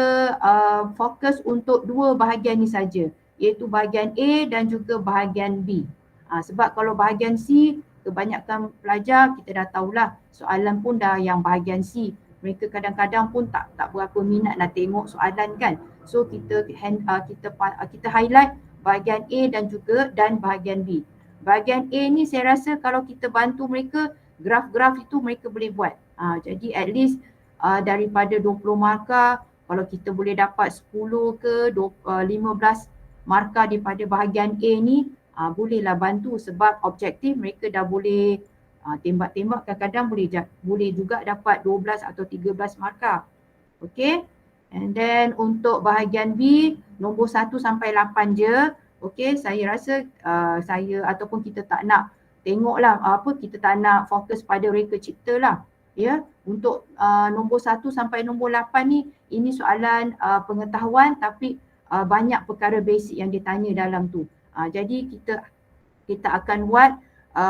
fokus untuk 2 bahagian ni saja, iaitu bahagian A dan juga bahagian B. Sebab kalau bahagian C, kebanyakan pelajar kita dah tahulah soalan pun dah yang bahagian C. Mereka kadang-kadang pun tak berapa minat nak tengok soalan kan. So kita highlight bahagian A dan bahagian B. Bahagian A ni saya rasa kalau kita bantu mereka, graf-graf itu mereka boleh buat. Jadi at least daripada 20 markah, kalau kita boleh dapat 10 ke 15 markah daripada bahagian A ni, bolehlah bantu sebab objektif mereka dah boleh tembak-tembak, kadang-kadang boleh juga dapat 12 atau 13 markah. Okey, and then untuk bahagian B, nombor 1 sampai 8 je. Okey, saya rasa saya ataupun kita tak nak tengoklah kita tak nak fokus pada reka cipta lah. Ya, untuk nombor 1 sampai nombor 8 ni, ini soalan pengetahuan tapi banyak perkara basic yang ditanya dalam tu. Jadi kita akan buat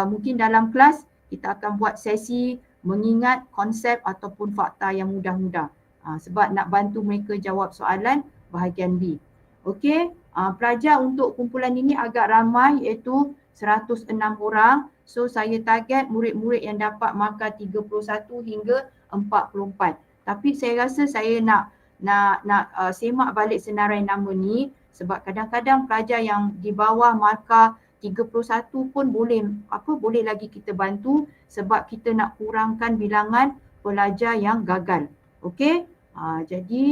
mungkin dalam kelas kita akan buat sesi mengingat konsep ataupun fakta yang mudah-mudah. Sebab nak bantu mereka jawab soalan bahagian B. Okey, pelajar untuk kumpulan ini agak ramai iaitu 106 orang. So saya target murid-murid yang dapat markah 31 hingga 44. Tapi saya rasa saya nak semak balik senarai nama ni sebab kadang-kadang pelajar yang di bawah markah 31 pun boleh lagi kita bantu sebab kita nak kurangkan bilangan pelajar yang gagal. Okey, jadi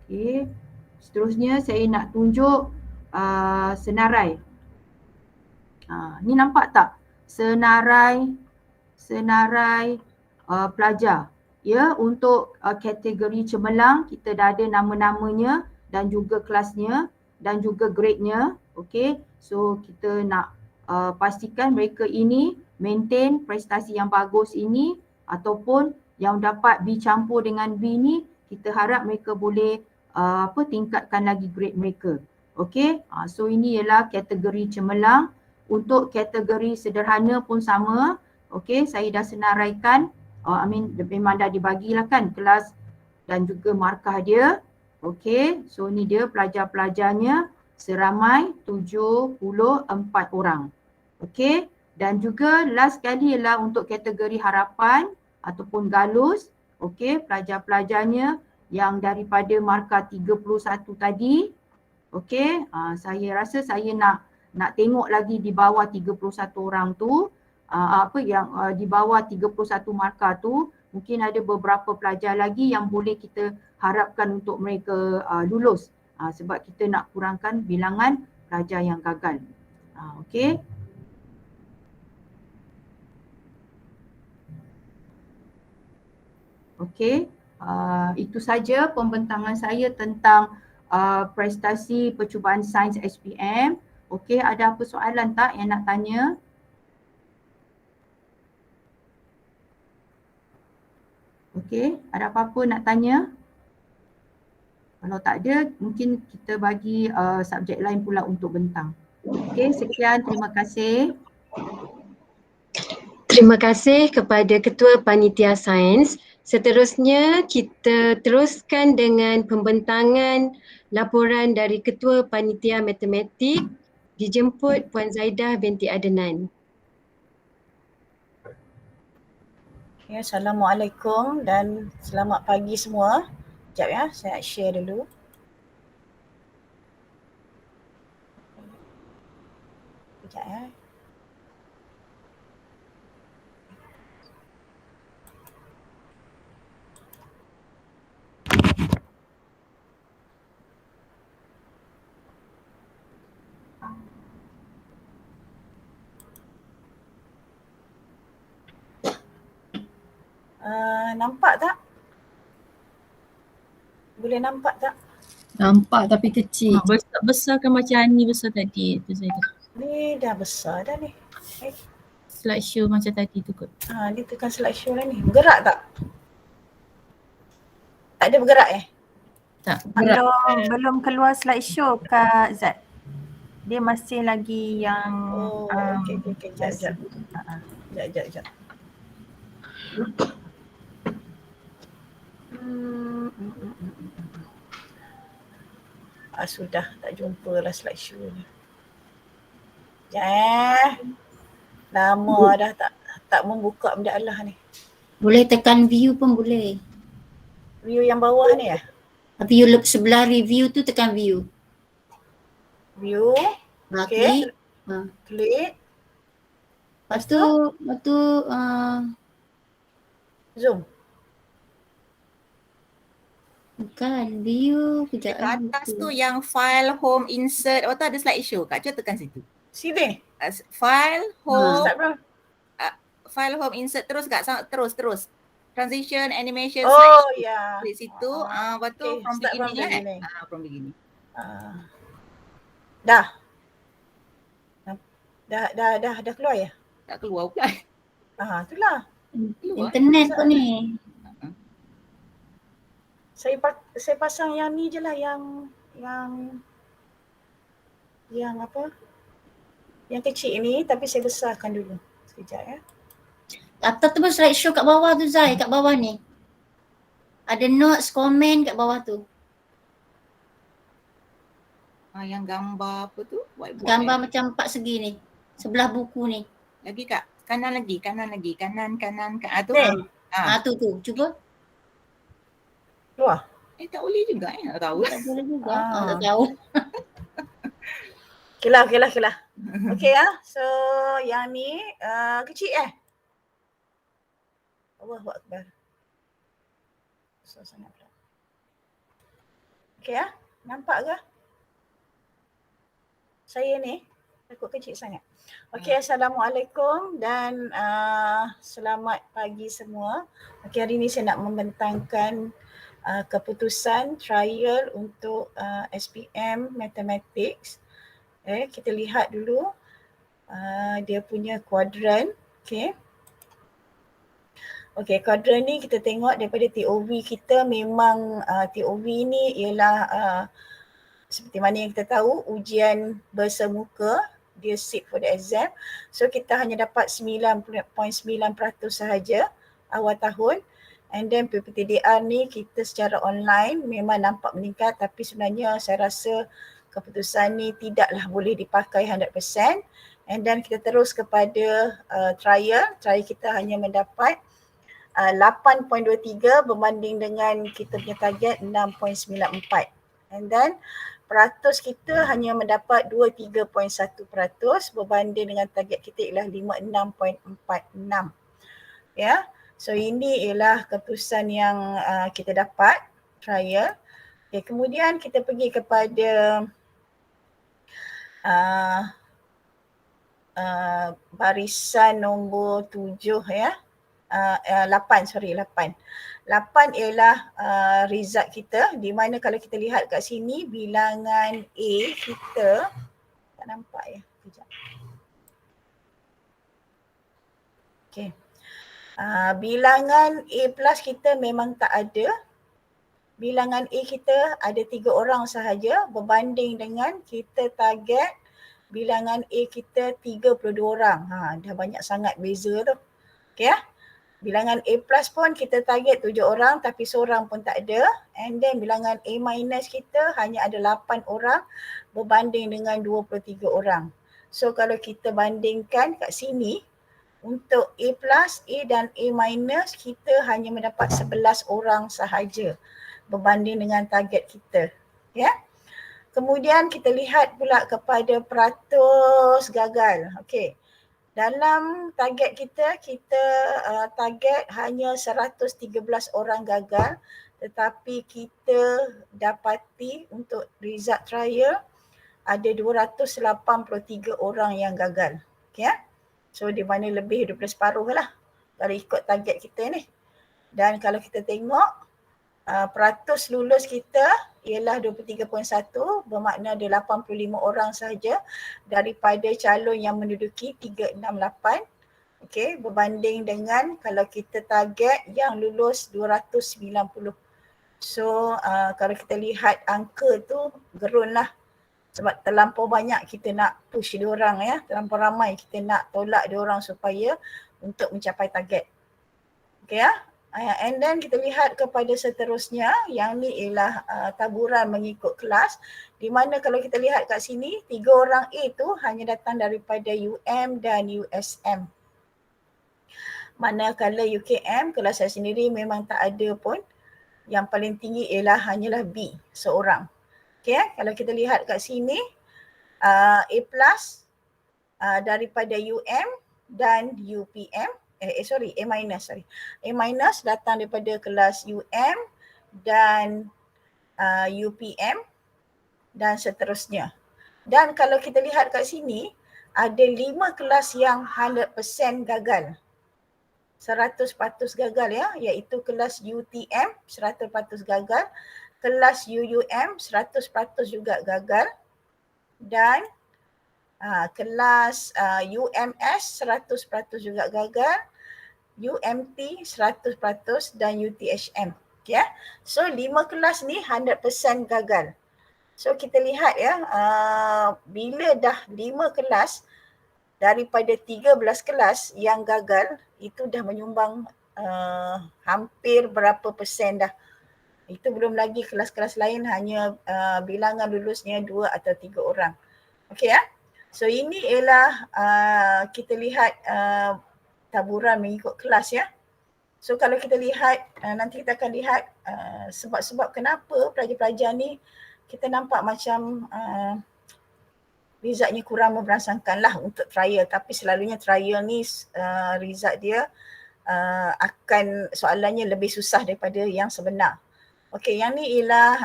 okey, seterusnya saya nak tunjuk senarai. Ni nampak tak senarai pelajar. Ya, untuk kategori cemerlang kita dah ada nama-namanya dan juga kelasnya dan juga grade-nya. Okey, so kita nak pastikan mereka ini maintain prestasi yang bagus ini ataupun yang dapat B campur dengan B ni, kita harap mereka boleh tingkatkan lagi grade mereka. Okey, so ini ialah kategori cemerlang. Untuk kategori sederhana pun sama. Okey, saya dah senaraikan. Memang dah dibagilah kan kelas dan juga markah dia. Okey, so ni dia pelajar-pelajarnya seramai 74 orang. Okey, dan juga last kali ialah untuk kategori harapan ataupun galus. Okey, pelajar-pelajarnya yang daripada markah 31 tadi. Okey, saya rasa saya nak tengok lagi di bawah 31 orang tu, di bawah 31 markah tu, mungkin ada beberapa pelajar lagi yang boleh kita harapkan untuk mereka lulus sebab kita nak kurangkan bilangan pelajar yang gagal. Okey. Okey, Itu saja pembentangan saya tentang prestasi percubaan sains SPM. Okey, ada apa soalan tak yang nak tanya? Okey, ada apa-apa nak tanya? Kalau tak ada, mungkin kita bagi subjek lain pula untuk bentang. Okey, sekian. Terima kasih. Terima kasih kepada Ketua Panitia Sains. Seterusnya kita teruskan dengan pembentangan laporan dari Ketua Panitia Matematik, dijemput Puan Zaidah binti Adnan. Ya, Assalamualaikum dan selamat pagi semua. Sekejap ya, saya nak share dulu. Sekejap ya. Nampak tak? Boleh nampak tak? Nampak tapi kecil. Besarkan macam ni besar tadi tu saya tu. Ni dah besar dah ni. Slideshow macam tadi tu kot. Dia tekan slideshow lah ni. Bergerak tak? Tak ada bergerak Tak. Belum keluar slideshow Kak Zat. Dia masih lagi yang Um, okey. Sekejap. Sudah tak jumpa lah slideshow ni. Lama dah tak membuka benda Allah ni. Boleh tekan view pun boleh. View yang bawah ni View sebelah review tu tekan view. View. Klik. Klik. Lepas tu zoom. Bukan view kejap. Kat atas tu yang file, home, insert, tu ada slideshow. Kak cuba tekan situ. Sini. File, home, Start bro. file, home, insert terus Kak. Terus. Transition, animation, slideshow. Ya. Klik situ. Lepas tu from beginning from beginning. Dah keluar ya? Tak keluar pula. Itulah. Internet pun ni. Saya pasang yang ni je lah, yang apa? Yang kecil ni, tapi saya besarkan dulu. Sekejap ya. Atas tu pun slideshow kat bawah tu Zai, kat bawah ni. Ada notes, komen kat bawah tu. Yang gambar apa tu? Gambar macam 4 segi ni. Sebelah buku ni. Lagi Kak. Kanan lagi. Kanan. Tu. Tu. Cuba. Keluar. Tak boleh juga tak tahu. Tak boleh juga. Tak tahu. Okeylah. Okey ya. So yang ni kecil Allahu Akbar. Susah sangat pula. Okey ya. Nampak ke? Saya ni takut kecil sangat. Okey, Assalamualaikum dan selamat pagi semua. Okey, hari ni saya nak membentangkan keputusan trial untuk SPM Mathematics. Kita lihat dulu dia punya kuadran. Okey, kuadran ni kita tengok daripada TOV kita, memang TOV ni ialah seperti mana yang kita tahu, ujian bersemuka, dia sit for the exam. So kita hanya dapat 9.9% sahaja awal tahun. And then PPTDR ni kita secara online memang nampak meningkat, tapi sebenarnya saya rasa keputusan ni tidaklah boleh dipakai 100%. And then kita terus kepada trial kita hanya mendapat 8.23 berbanding dengan kita punya target 6.94. And then peratus kita hanya mendapat 23.1% berbanding dengan target kita ialah 56.46. Ya. So ini ialah keputusan yang kita dapat trial. Okay, kemudian kita pergi kepada barisan nombor 7 ya. 8 ialah result kita, di mana kalau kita lihat kat sini bilangan A kita, tak nampak ya, kejap. Okay. Bilangan A plus kita memang tak ada. Bilangan A kita ada 3 orang sahaja berbanding dengan kita target bilangan A kita 32 orang. Dah banyak sangat beza tu. Okay ya. Bilangan A plus pun kita target 7 orang tapi seorang pun tak ada. And then bilangan A minus kita hanya ada 8 orang berbanding dengan 23 orang. So kalau kita bandingkan kat sini, untuk A plus, A dan A minus kita hanya mendapat 11 orang sahaja berbanding dengan target kita. Ya. Kemudian kita lihat pula kepada peratus gagal. Okey. Dalam target kita target hanya 113 orang gagal, tetapi kita dapati untuk result trial ada 283 orang yang gagal. Okay, ya? So di mana lebih daripada separuh lah kalau ikut target kita ni. Dan kalau kita tengok peratus lulus kita ialah 23.1, bermakna ada 85 orang sahaja daripada calon yang menduduki 368. Okey, berbanding dengan kalau kita target yang lulus 290. So kalau kita lihat angka tu gerun lah, sebab terlampau banyak kita nak push diorang ya, terlampau ramai kita nak tolak diorang supaya untuk mencapai target. Okey ya. And then kita lihat kepada seterusnya, yang ni ialah taburan mengikut kelas, di mana kalau kita lihat kat sini 3 orang A tu hanya datang daripada UM dan USM. Manakala UKM, kelas saya sendiri memang tak ada pun, yang paling tinggi ialah hanyalah B seorang. Okay, kalau kita lihat kat sini A plus daripada UM dan UPM, A minus. A minus datang daripada kelas UM dan UPM dan seterusnya. Dan kalau kita lihat kat sini, ada 5 kelas yang 100% gagal. 100% gagal ya, iaitu kelas UTM 100% gagal, kelas UUM 100% juga gagal, dan kelas UMS 100% juga gagal, UMT 100% dan UTHM. Okay, so 5 kelas ni 100% gagal. So kita lihat ya, bila dah 5 kelas daripada 13 kelas yang gagal, itu dah menyumbang hampir berapa persen dah. Itu belum lagi kelas-kelas lain hanya bilangan lulusnya 2 atau 3 orang. Okey ya. So ini ialah kita lihat taburan mengikut kelas ya. So kalau kita lihat, nanti kita akan lihat sebab-sebab kenapa pelajar-pelajar ni kita nampak macam resultnya kurang memberansangkan lah untuk trial. Tapi selalunya trial ni result dia akan soalannya lebih susah daripada yang sebenar. Okey, yang ni ialah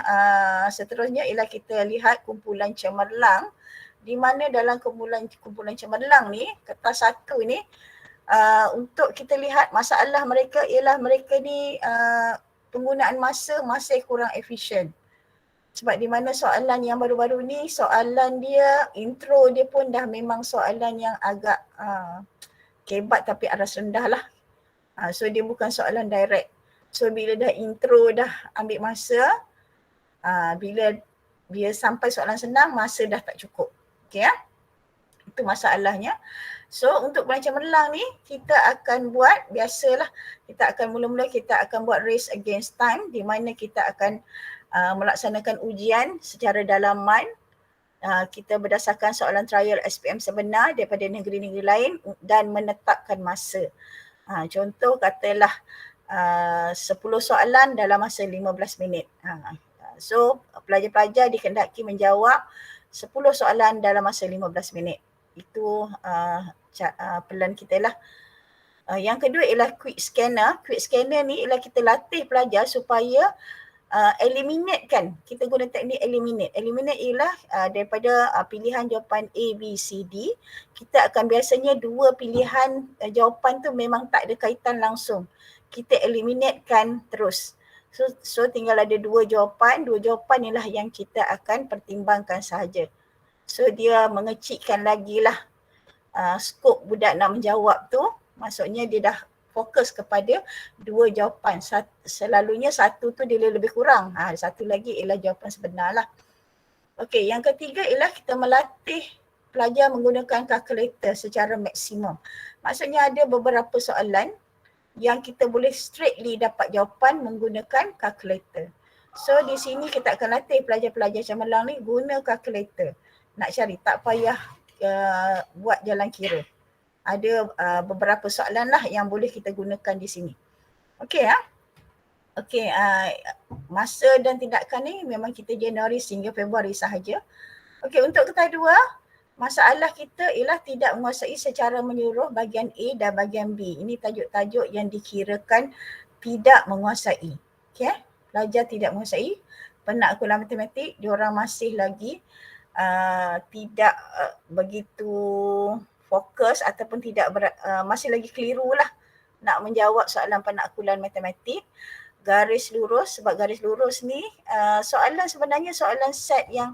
seterusnya ialah kita lihat kumpulan cemerlang, di mana dalam kumpulan cemerlang ni, kertas 1 ni, untuk kita lihat masalah mereka ialah mereka ni penggunaan masa masih kurang efisien. Sebab di mana soalan yang baru-baru ni, soalan dia, intro dia pun dah memang soalan yang agak kebat tapi aras rendah lah. So dia bukan soalan direct. So bila dah intro dah ambil masa, bila dia sampai soalan senang, masa dah tak cukup. Okay ya? Itu masalahnya. So untuk bulan cemerlang ni, kita akan buat, biasalah, kita akan mula-mula kita akan buat race against time, di mana kita akan melaksanakan ujian secara dalaman. Kita berdasarkan soalan trial SPM sebenar daripada negeri-negeri lain dan menetapkan masa. Contoh katalah 10 soalan dalam masa 15 minit. So pelajar-pelajar dikehendaki menjawab 10 soalan dalam masa 15 minit. Itu plan kita lah. Yang kedua ialah quick scanner. Quick scanner ni ialah kita latih pelajar supaya eliminate kan, kita guna teknik eliminate. Eliminate ialah daripada pilihan jawapan A, B, C, D, kita akan biasanya dua pilihan jawapan tu memang tak ada kaitan langsung. Kita eliminatekan terus. So tinggal ada dua jawapan ialah yang kita akan pertimbangkan sahaja. So dia mengecilkan lagi lah skop budak nak menjawab tu, maksudnya dia dah fokus kepada dua jawapan. Selalunya satu tu dia lebih kurang. Satu lagi ialah jawapan sebenar lah. Okey, yang ketiga ialah kita melatih pelajar menggunakan kalkulator secara maksimum. Maksudnya ada beberapa soalan yang kita boleh straightly dapat jawapan menggunakan kalkulator. So di sini kita akan latih pelajar-pelajar cemerlang ni guna kalkulator. Nak cari tak payah buat jalan kira. Ada beberapa soalan lah yang boleh kita gunakan di sini. Okey Okey, masa dan tindakan ni memang kita Januari hingga Februari sahaja. Okey, untuk ketah dua, masalah kita ialah tidak menguasai secara menyeluruh bahagian A dan bahagian B. Ini tajuk-tajuk yang dikirakan tidak menguasai. Okey, pelajar tidak menguasai penaklukan matematik, diorang masih lagi tidak begitu fokus ataupun tidak masih lagi keliru lah nak menjawab soalan penaklukan matematik. Garis lurus, sebab garis lurus ni soalan sebenarnya soalan set yang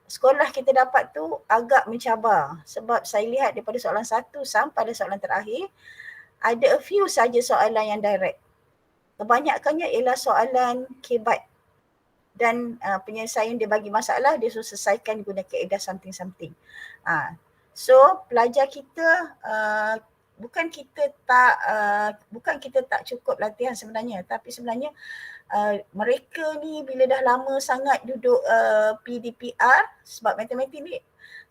sekolah kita dapat tu agak mencabar. Sebab saya lihat daripada soalan 1 sampai soalan terakhir, ada a few saja soalan yang direct. Kebanyakannya ialah soalan kebat. Dan penyelesaian dia bagi masalah, dia suruh selesaikan guna kaedah something-something. So pelajar kita bukan kita tak cukup latihan sebenarnya, tapi sebenarnya mereka ni bila dah lama sangat duduk PDPR, sebab matematik ni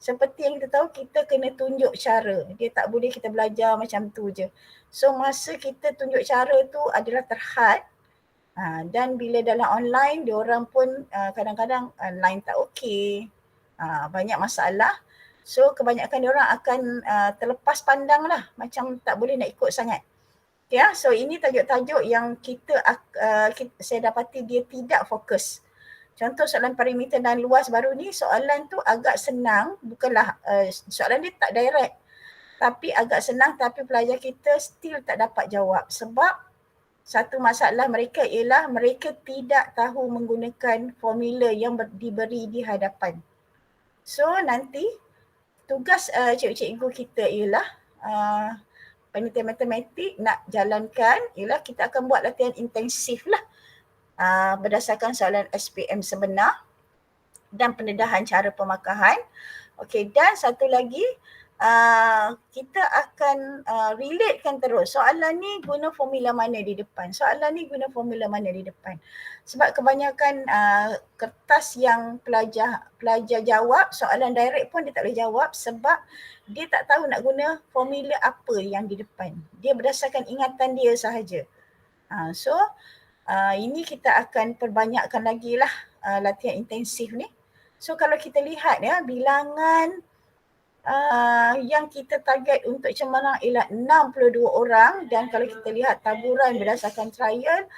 seperti yang kita tahu, kita kena tunjuk cara. Dia tak boleh kita belajar macam tu je. So masa kita tunjuk cara tu adalah terhad. Dan bila dalam online, diorang pun kadang-kadang line tak okey, banyak masalah. So kebanyakan diorang akan terlepas pandang lah, macam tak boleh nak ikut sangat. Okay, so ini tajuk-tajuk yang saya dapati dia tidak fokus. Contoh soalan perimeter dan luas baru ni, soalan tu agak senang, bukanlah soalan dia tak direct, tapi agak senang, tapi pelajar kita still tak dapat jawab. Sebab satu masalah mereka ialah mereka tidak tahu menggunakan formula yang diberi di hadapan. So nanti tugas cikgu kita ialah panitia matematik nak jalankan ialah kita akan buat latihan intensif lah berdasarkan soalan SPM sebenar dan pendedahan cara pemakahan. Okey, dan satu lagi kita akan relatekan terus soalan ni guna formula mana di depan, soalan ni guna formula mana di depan. Sebab kebanyakan kertas yang pelajar jawab, soalan direct pun dia tak boleh jawab sebab dia tak tahu nak guna formula apa yang di depan. Dia berdasarkan ingatan dia sahaja. So ini kita akan perbanyakkan lagi lah latihan intensif ni. So kalau kita lihat ya, bilangan yang kita target untuk cemerlang ialah 62 orang, dan kalau kita lihat taburan berdasarkan trial,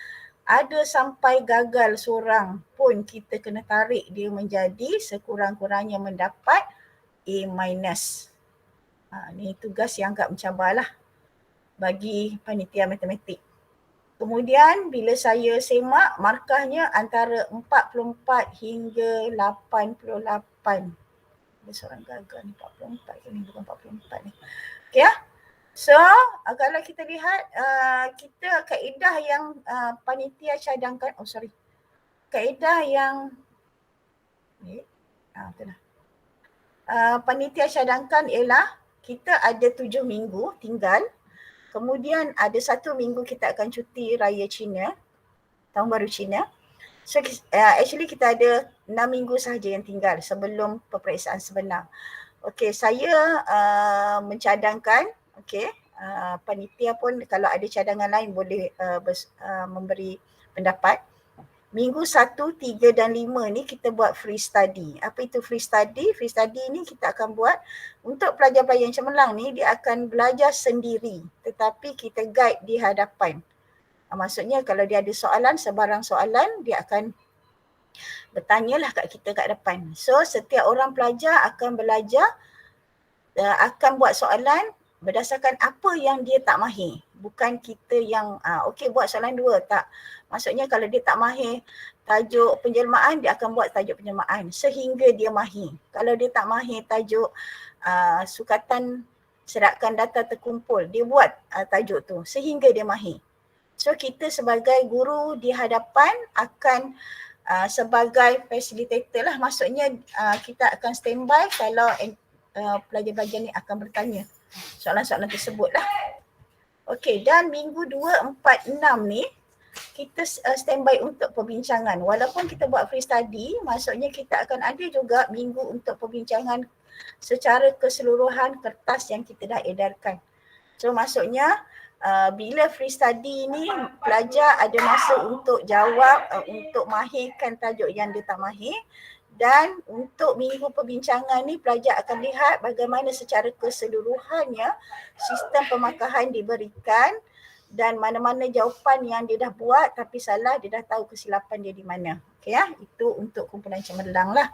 ada sampai gagal seorang pun kita kena tarik dia menjadi sekurang-kurangnya mendapat A-. Ni tugas yang agak mencabarlah bagi panitia matematik. Kemudian bila saya semak, markahnya antara 44 hingga 88. Ada seorang gagal ni 44 ke ni, bukan 44 ni. Okay ya. So kalau kita lihat kita kaedah yang panitia cadangkan, kaedah yang betul lah. Panitia cadangkan ialah kita ada 7 minggu tinggal. Kemudian ada 1 minggu kita akan cuti raya Cina, tahun baru Cina. So actually kita ada 6 minggu sahaja yang tinggal sebelum peperiksaan sebenar. Okey, saya mencadangkan, panitia pun kalau ada cadangan lain boleh memberi pendapat. Minggu 1, 3 dan 5 ni kita buat free study. Apa itu free study? Free study ni kita akan buat untuk pelajar-pelajar yang cemerlang ni, dia akan belajar sendiri tetapi kita guide di hadapan. Maksudnya kalau dia ada soalan, sebarang soalan, dia akan Bertanyalah kat kita kat depan. So setiap orang pelajar akan belajar, akan buat soalan berdasarkan apa yang dia tak mahir. Bukan kita yang okey buat soalan 2, tak. Maksudnya kalau dia tak mahir tajuk penjelmaan, dia akan buat tajuk penjelmaan sehingga dia mahir. Kalau dia tak mahir tajuk sukatan serakan data terkumpul, dia buat tajuk tu sehingga dia mahir. So kita sebagai guru di hadapan akan sebagai facilitator lah, maksudnya kita akan standby kalau pelajar-pelajar ni akan bertanya soalan-soalan tersebut lah. Okey, dan minggu 2, 4, 6 ni kita standby untuk perbincangan. Walaupun kita buat free study, maksudnya kita akan ada juga minggu untuk perbincangan secara keseluruhan kertas yang kita dah edarkan. So maksudnya bila free study ni pelajar ada masa untuk jawab, untuk mahirkan tajuk yang dia tak mahir. Dan untuk minggu perbincangan ni pelajar akan lihat bagaimana secara keseluruhannya sistem pemakahan diberikan dan mana-mana jawapan yang dia dah buat tapi salah, dia dah tahu kesilapan dia di mana. Okey ya, itu untuk kumpulan cemerlang lah.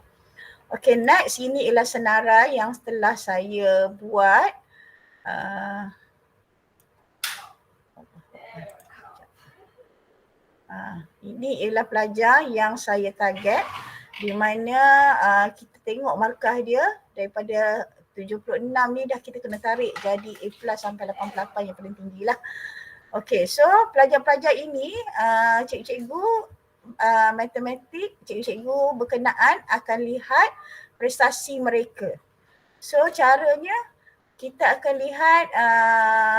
Okey, next ini ialah senarai yang telah saya buat. Ini ialah pelajar yang saya target, di mana kita tengok markah dia daripada 76 ni dah kita kena tarik jadi A+ sampai 88 yang paling tinggi lah. Okey, so pelajar-pelajar ini cikgu-cikgu matematik, cikgu-cikgu berkenaan akan lihat prestasi mereka. So caranya kita akan lihat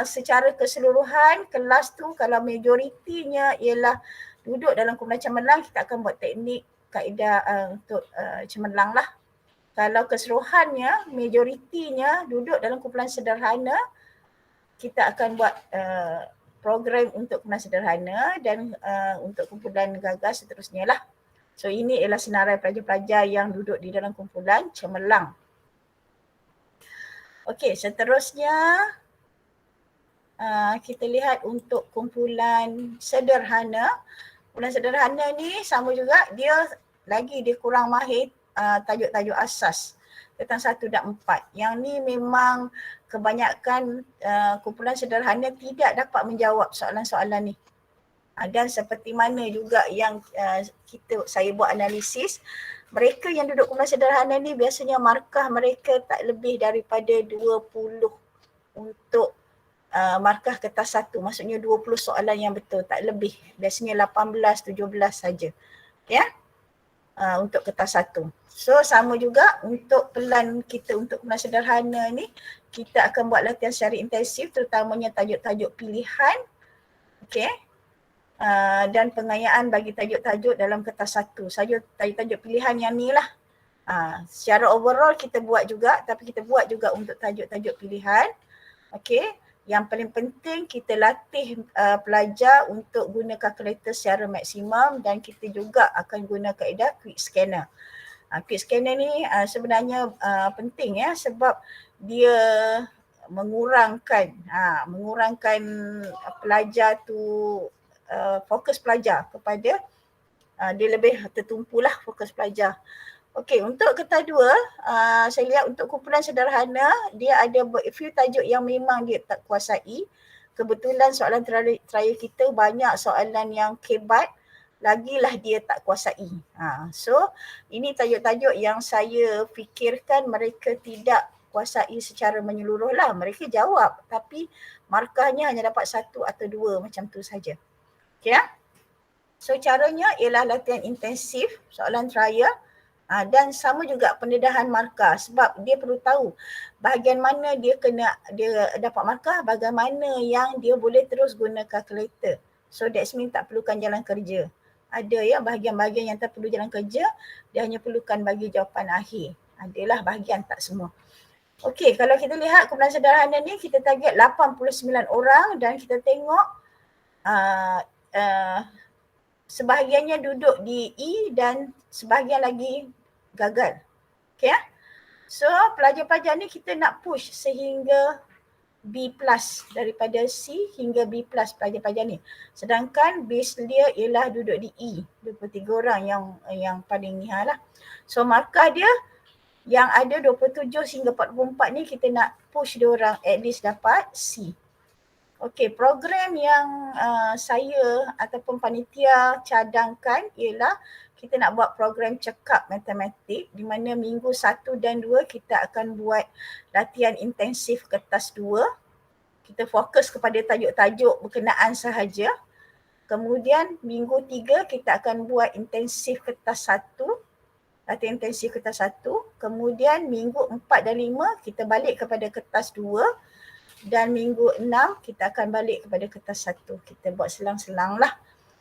secara keseluruhan kelas tu, kalau majoritinya ialah duduk dalam kumpulan cemerlang, kita akan buat teknik kaedah untuk cemerlang lah. Kalau keseluruhannya, majoritinya duduk dalam kumpulan sederhana, kita akan buat program untuk kumpulan sederhana dan untuk kumpulan gagas seterusnya lah. So ini ialah senarai pelajar-pelajar yang duduk di dalam kumpulan cemerlang. Okey, seterusnya kita lihat untuk kumpulan sederhana. Kumpulan sederhana ni sama juga, dia kurang mahir tajuk-tajuk asas tentang 1 dan 4. Yang ni memang kebanyakan kumpulan sederhana tidak dapat menjawab soalan-soalan ni. Dan seperti mana juga yang saya buat analisis, mereka yang duduk kumpulan sederhana ni biasanya markah mereka tak lebih daripada 20 untuk markah kertas 1, maksudnya 20 soalan yang betul, tak lebih. Biasanya 18, 17 saja. Ya. Untuk kertas 1. So sama juga untuk pelan kita untuk kumpulan sederhana ni, kita akan buat latihan secara intensif terutamanya tajuk-tajuk pilihan. Okey. Dan pengayaan bagi tajuk-tajuk dalam kertas 1. Saja tajuk-tajuk pilihan yang ni lah. Secara overall kita buat juga, tapi kita buat juga untuk tajuk-tajuk pilihan. Okey. Yang paling penting kita latih pelajar untuk guna kalkulator secara maksimum dan kita juga akan guna kaedah quick scanner. Quick scanner ni sebenarnya penting ya, sebab dia mengurangkan pelajar tu fokus pelajar kepada dia lebih tertumpulah fokus pelajar. Okey, untuk kertas 2, saya lihat untuk kumpulan sederhana, dia ada few tajuk yang memang dia tak kuasai. Kebetulan soalan trial kita banyak soalan yang kebat, lagilah dia tak kuasai. So, ini tajuk-tajuk yang saya fikirkan mereka tidak kuasai secara menyeluruh lah. Mereka jawab tapi markahnya hanya dapat 1 atau 2 macam tu saja. Okey ya? So, caranya ialah latihan intensif, soalan trial. Dan sama juga pendedahan markah, sebab dia perlu tahu bahagian mana dia dapat markah, bahagian mana yang dia boleh terus guna kalkulator. So that means tak perlukan jalan kerja. Ada ya bahagian-bahagian yang tak perlu jalan kerja, dia hanya perlukan bagi jawapan akhir. Adalah bahagian, tak semua. Okey, kalau kita lihat kumpulan sederhana ni kita target 89 orang dan kita tengok sebahagiannya duduk di E dan sebahagian lagi gagal. Okey ya. So pelajar-pelajar ni kita nak push sehingga B+, daripada C hingga B+ pelajar-pelajar ni. Sedangkan base dia ialah duduk di E, 23 orang yang paling ni lah. So markah dia yang ada 27 hingga 44 ni kita nak push dia orang at least dapat C. Okey, program yang saya ataupun panitia cadangkan ialah kita nak buat program cekap matematik di mana minggu 1 dan 2 kita akan buat latihan intensif kertas 2. Kita fokus kepada tajuk-tajuk berkenaan sahaja. Kemudian minggu 3 kita akan buat intensif kertas 1. Latihan intensif kertas 1. Kemudian minggu 4 dan 5 kita balik kepada kertas 2. Dan minggu 6 kita akan balik kepada kertas 1. Kita buat selang-selang lah.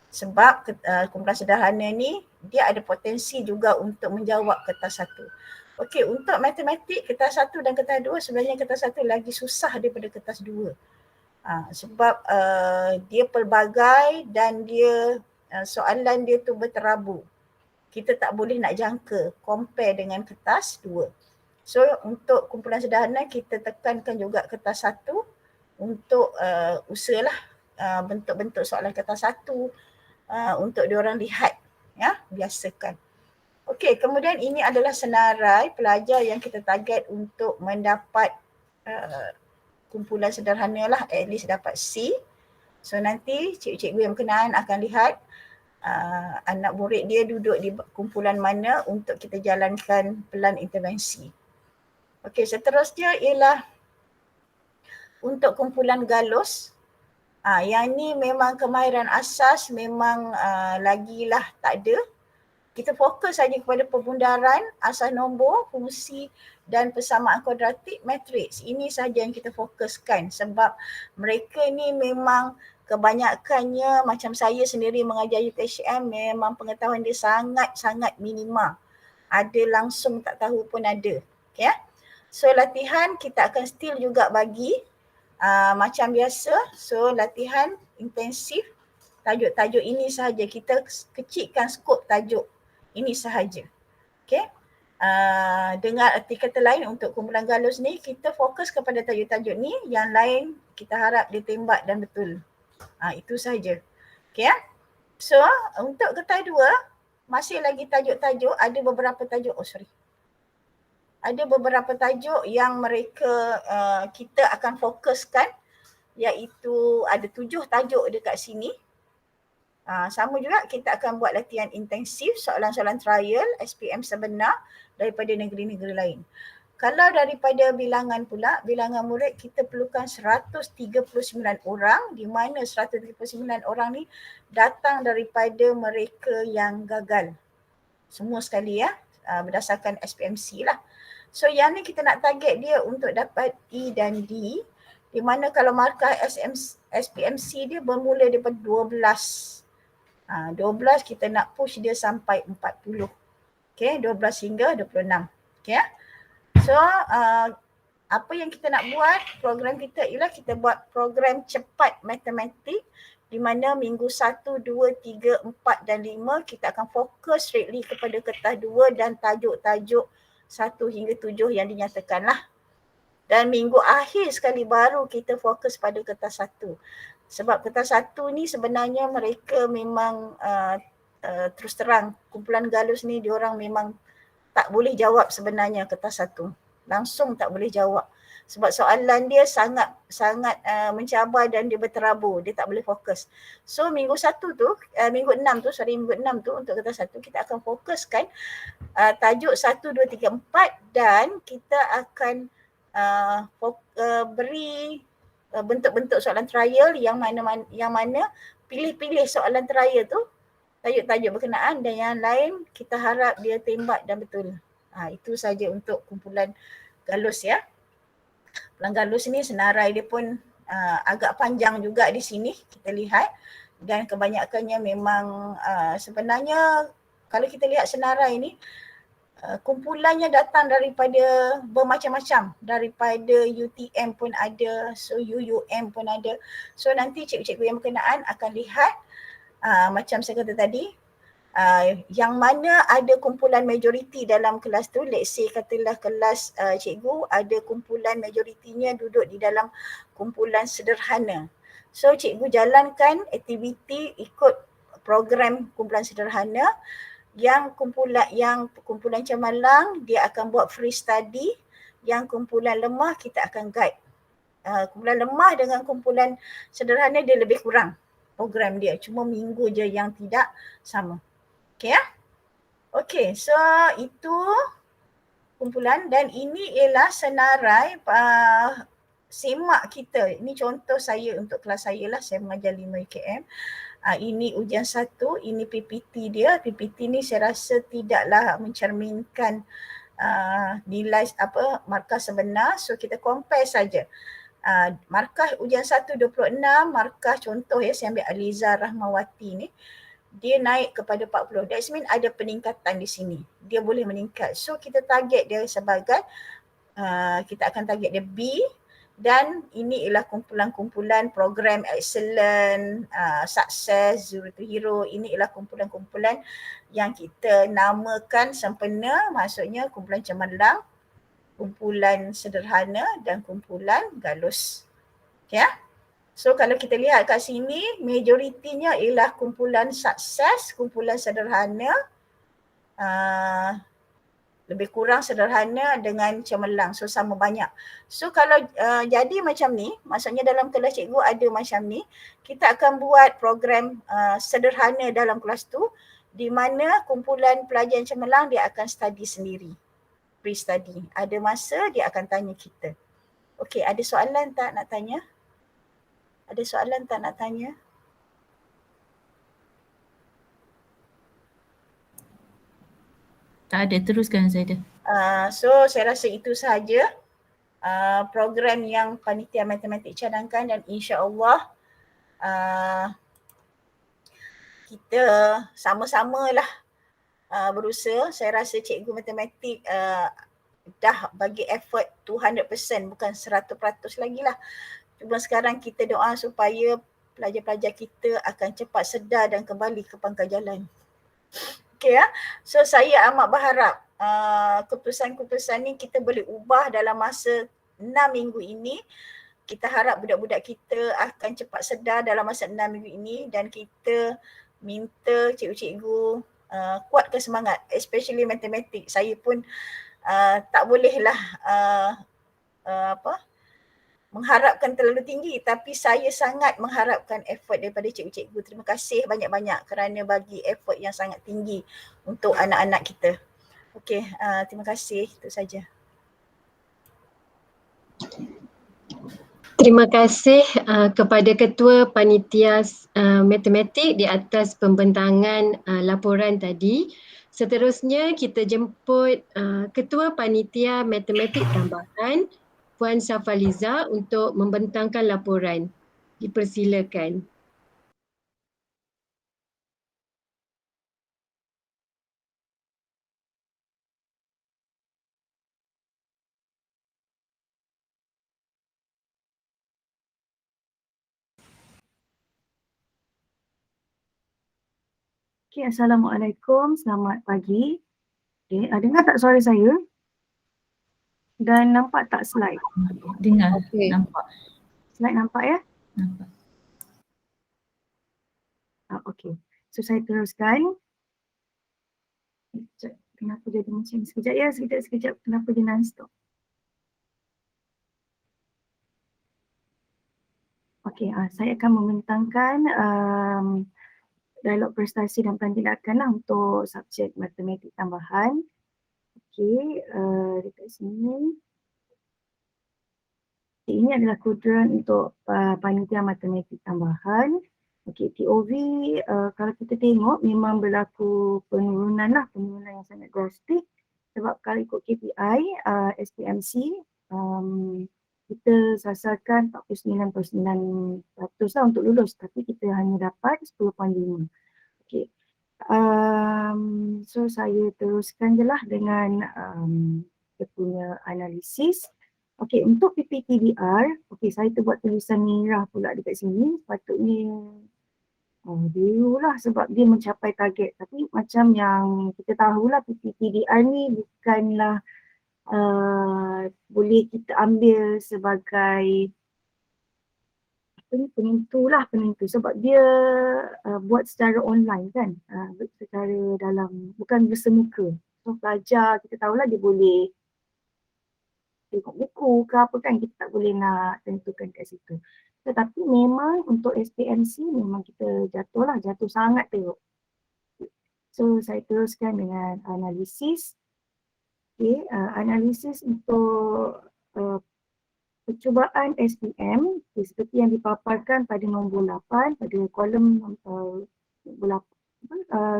Sebab kumpulan sederhana ni dia ada potensi juga untuk menjawab kertas 1. Okey, untuk matematik kertas 1 dan kertas 2 sebenarnya kertas 1 lagi susah daripada kertas 2. Sebab dia pelbagai dan dia soalan dia tu berterabu. Kita tak boleh nak jangka compare dengan kertas 2. So untuk kumpulan sederhana kita tekankan juga kertas 1 untuk usahalah bentuk-bentuk soalan kertas 1 untuk diorang lihat, ya, biasakan. Okey, kemudian ini adalah senarai pelajar yang kita target untuk mendapat kumpulan sederhana lah, at least dapat C. So nanti cikgu-cikgu yang berkenaan akan lihat anak murid dia duduk di kumpulan mana untuk kita jalankan pelan intervensi. Okey, seterusnya ialah untuk kumpulan galus. Yang ni memang kemahiran asas memang lagilah tak ada. Kita fokus saja kepada pembundaran, asas nombor, fungsi dan persamaan kuadratik, matriks. Ini sahaja yang kita fokuskan sebab mereka ni memang kebanyakannya macam saya sendiri mengajar UTHM memang pengetahuan dia sangat-sangat minima. Ada langsung tak tahu pun ada. Okay? So latihan kita akan still juga bagi macam biasa. So latihan intensif tajuk-tajuk ini sahaja. Kita kecilkan skop tajuk ini sahaja. Okay. Dengan arti kata lain untuk kumpulan galus ni kita fokus kepada tajuk-tajuk ni, yang lain kita harap dia tembak dan betul. Itu sahaja. Okay. So untuk kertas 2 masih lagi tajuk-tajuk, ada beberapa tajuk, ada beberapa tajuk yang mereka kita akan fokuskan, iaitu ada 7 tajuk dekat sini. Sama juga kita akan buat latihan intensif soalan-soalan trial SPM sebenar daripada negeri-negeri lain. Kalau daripada bilangan pula, bilangan murid kita perlukan 139 orang, di mana 139 orang ni datang daripada mereka yang gagal. Semua sekali ya, berdasarkan SPMC lah. So yang ni kita nak target dia untuk dapat E dan D, di mana kalau markah SPMC dia bermula daripada 12. 12 kita nak push dia sampai 40. Okay, 12 hingga 26. Okay. So apa yang kita nak buat, program kita ialah kita buat program cepat matematik di mana minggu 1, 2, 3, 4 dan 5 kita akan fokus strictly kepada kertas 2 dan tajuk-tajuk 1 hingga 7 yang dinyatakan lah. Dan minggu akhir sekali baru kita fokus pada kertas 1. Sebab kertas 1 ni sebenarnya mereka memang terus terang kumpulan galus ni diorang memang tak boleh jawab sebenarnya kertas 1. Langsung tak boleh jawab. Sebab soalan dia sangat mencabar dan dia berterabur, dia tak boleh fokus. So minggu 6 tu untuk kertas 1 kita akan fokuskan tajuk 1, 2, 3, 4 dan kita akan beri bentuk-bentuk soalan trial yang mana pilih-pilih soalan trial tu tajuk-tajuk berkenaan dan yang lain kita harap dia tembak dan betul. Itu saja untuk kumpulan galus ya. Kumpulan galus ni senarai dia pun agak panjang juga di sini kita lihat, dan kebanyakannya memang sebenarnya kalau kita lihat senarai ni kumpulannya datang daripada bermacam-macam, daripada UTM pun ada, so UUM pun ada. So nanti cikgu-cikgu yang berkenaan akan lihat macam saya kata tadi, Yang mana ada kumpulan majoriti dalam kelas tu, let's say katalah kelas cikgu ada kumpulan majoritinya duduk di dalam kumpulan sederhana. So cikgu jalankan aktiviti ikut program kumpulan sederhana. Yang kumpulan cemalang dia akan buat free study, yang kumpulan lemah kita akan guide. Kumpulan lemah dengan kumpulan sederhana dia lebih kurang program dia, cuma minggu je yang tidak sama. Okay ya? Okay, so itu kumpulan dan ini ialah senarai semak kita. Ini contoh saya untuk kelas saya lah, saya mengajar 5 UKM. Ini ujian 1, ini PPT dia. PPT ni saya rasa tidaklah mencerminkan nilai markah sebenar. So kita compare saja. Markah ujian 1 26, markah contoh ya saya ambil Aliza Rahmawati ni. Dia naik kepada 40. That means ada peningkatan di sini. Dia boleh meningkat. So kita target dia sebagai, kita akan target dia B, dan ini ialah kumpulan-kumpulan program excellent, sukses, zero to hero. Ini ialah kumpulan-kumpulan yang kita namakan sempena, maksudnya kumpulan cemerlang, kumpulan sederhana dan kumpulan galus. Okay ya? So kalau kita lihat kat sini, majoritinya ialah kumpulan sukses, kumpulan sederhana, lebih kurang sederhana dengan cemerlang. So sama banyak. So kalau jadi macam ni, maksudnya dalam kelas cikgu ada macam ni, kita akan buat program sederhana dalam kelas tu, di mana kumpulan pelajar cemerlang dia akan study sendiri. Pre-study. Ada masa dia akan tanya kita. Okey, ada soalan tak nak tanya? Ada soalan tak nak tanya? Tak ada, teruskan Zaidah. So saya rasa itu sahaja program yang panitia matematik cadangkan, dan insya-Allah kita sama-samalah berusaha. Saya rasa cikgu matematik dah bagi effort 200%, bukan 100% lagi lah. Cuma sekarang kita doa supaya pelajar-pelajar kita akan cepat sedar dan kembali ke pangkal jalan. Okay ya. So saya amat berharap keputusan-keputusan ni kita boleh ubah dalam masa 6 minggu ini. Kita harap budak-budak kita akan cepat sedar dalam masa 6 minggu ini, dan kita minta cikgu-cikgu kuatkan semangat, especially matematik. Saya pun tak bolehlah mengharapkan terlalu tinggi, tapi saya sangat mengharapkan effort daripada cikgu-cikgu. Terima kasih banyak-banyak kerana bagi effort yang sangat tinggi untuk anak-anak kita. Okey, terima kasih. Itu saja. Terima kasih kepada Ketua Panitia Matematik di atas pembentangan laporan tadi. Seterusnya kita jemput Ketua Panitia Matematik Tambahan Puan Safaliza untuk membentangkan laporan. Dipersilakan. Okay, Assalamualaikum, selamat pagi. Okay, dengar tak suara saya? Dan nampak tak slide? Dengar, okay. Nampak. Slide nampak ya? Nampak. Okay, so saya teruskan. Kenapa jadi macam ni? Sekejap ya, sekejap. Kenapa dia non-stop? Okay, saya akan membentangkan dialog prestasi dan perantindakan lah untuk subjek matematik tambahan. Okay, dekat sini. Ini adalah kuadran untuk panitia matematik tambahan. Okay, TOV kalau kita tengok memang berlaku penurunan yang sangat drastik, sebab kalau ikut KPI SPMC kita sasarkan 49.9% lah untuk lulus, tapi kita hanya dapat 10.5. Okay. So saya teruskan je lah dengan kita punya analisis. Okay, untuk PPTBR, okay, saya tu buat tulisan merah pula dekat sini. Sepatutnya biru lah sebab dia mencapai target. Tapi macam yang kita tahulah PTDR ni bukanlah boleh kita ambil sebagai penentu sebab dia buat secara online kan, secara dalam, bukan bersemuka. So pelajar kita tahulah dia boleh tengok buku ke apa kan, kita tak boleh nak tentukan kat situ. Tetapi memang untuk SPMC memang kita jatuh sangat teruk. So saya teruskan dengan analisis. Okay, analisis untuk percubaan SPM seperti yang dipaparkan pada nombor 8 pada kolom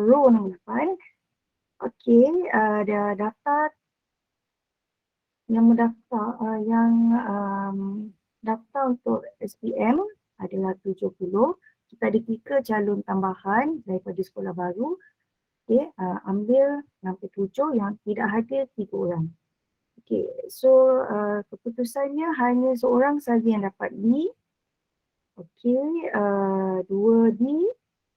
row nombor 8. Okey, ada daftar yang mendaftar daftar untuk SPM adalah 70. Kita ada 3 calon tambahan daripada sekolah baru. Okey, ambil sampai 7 yang tidak hadir 3 orang. Okey, so keputusannya hanya seorang saja yang dapat B. Okey, 2D,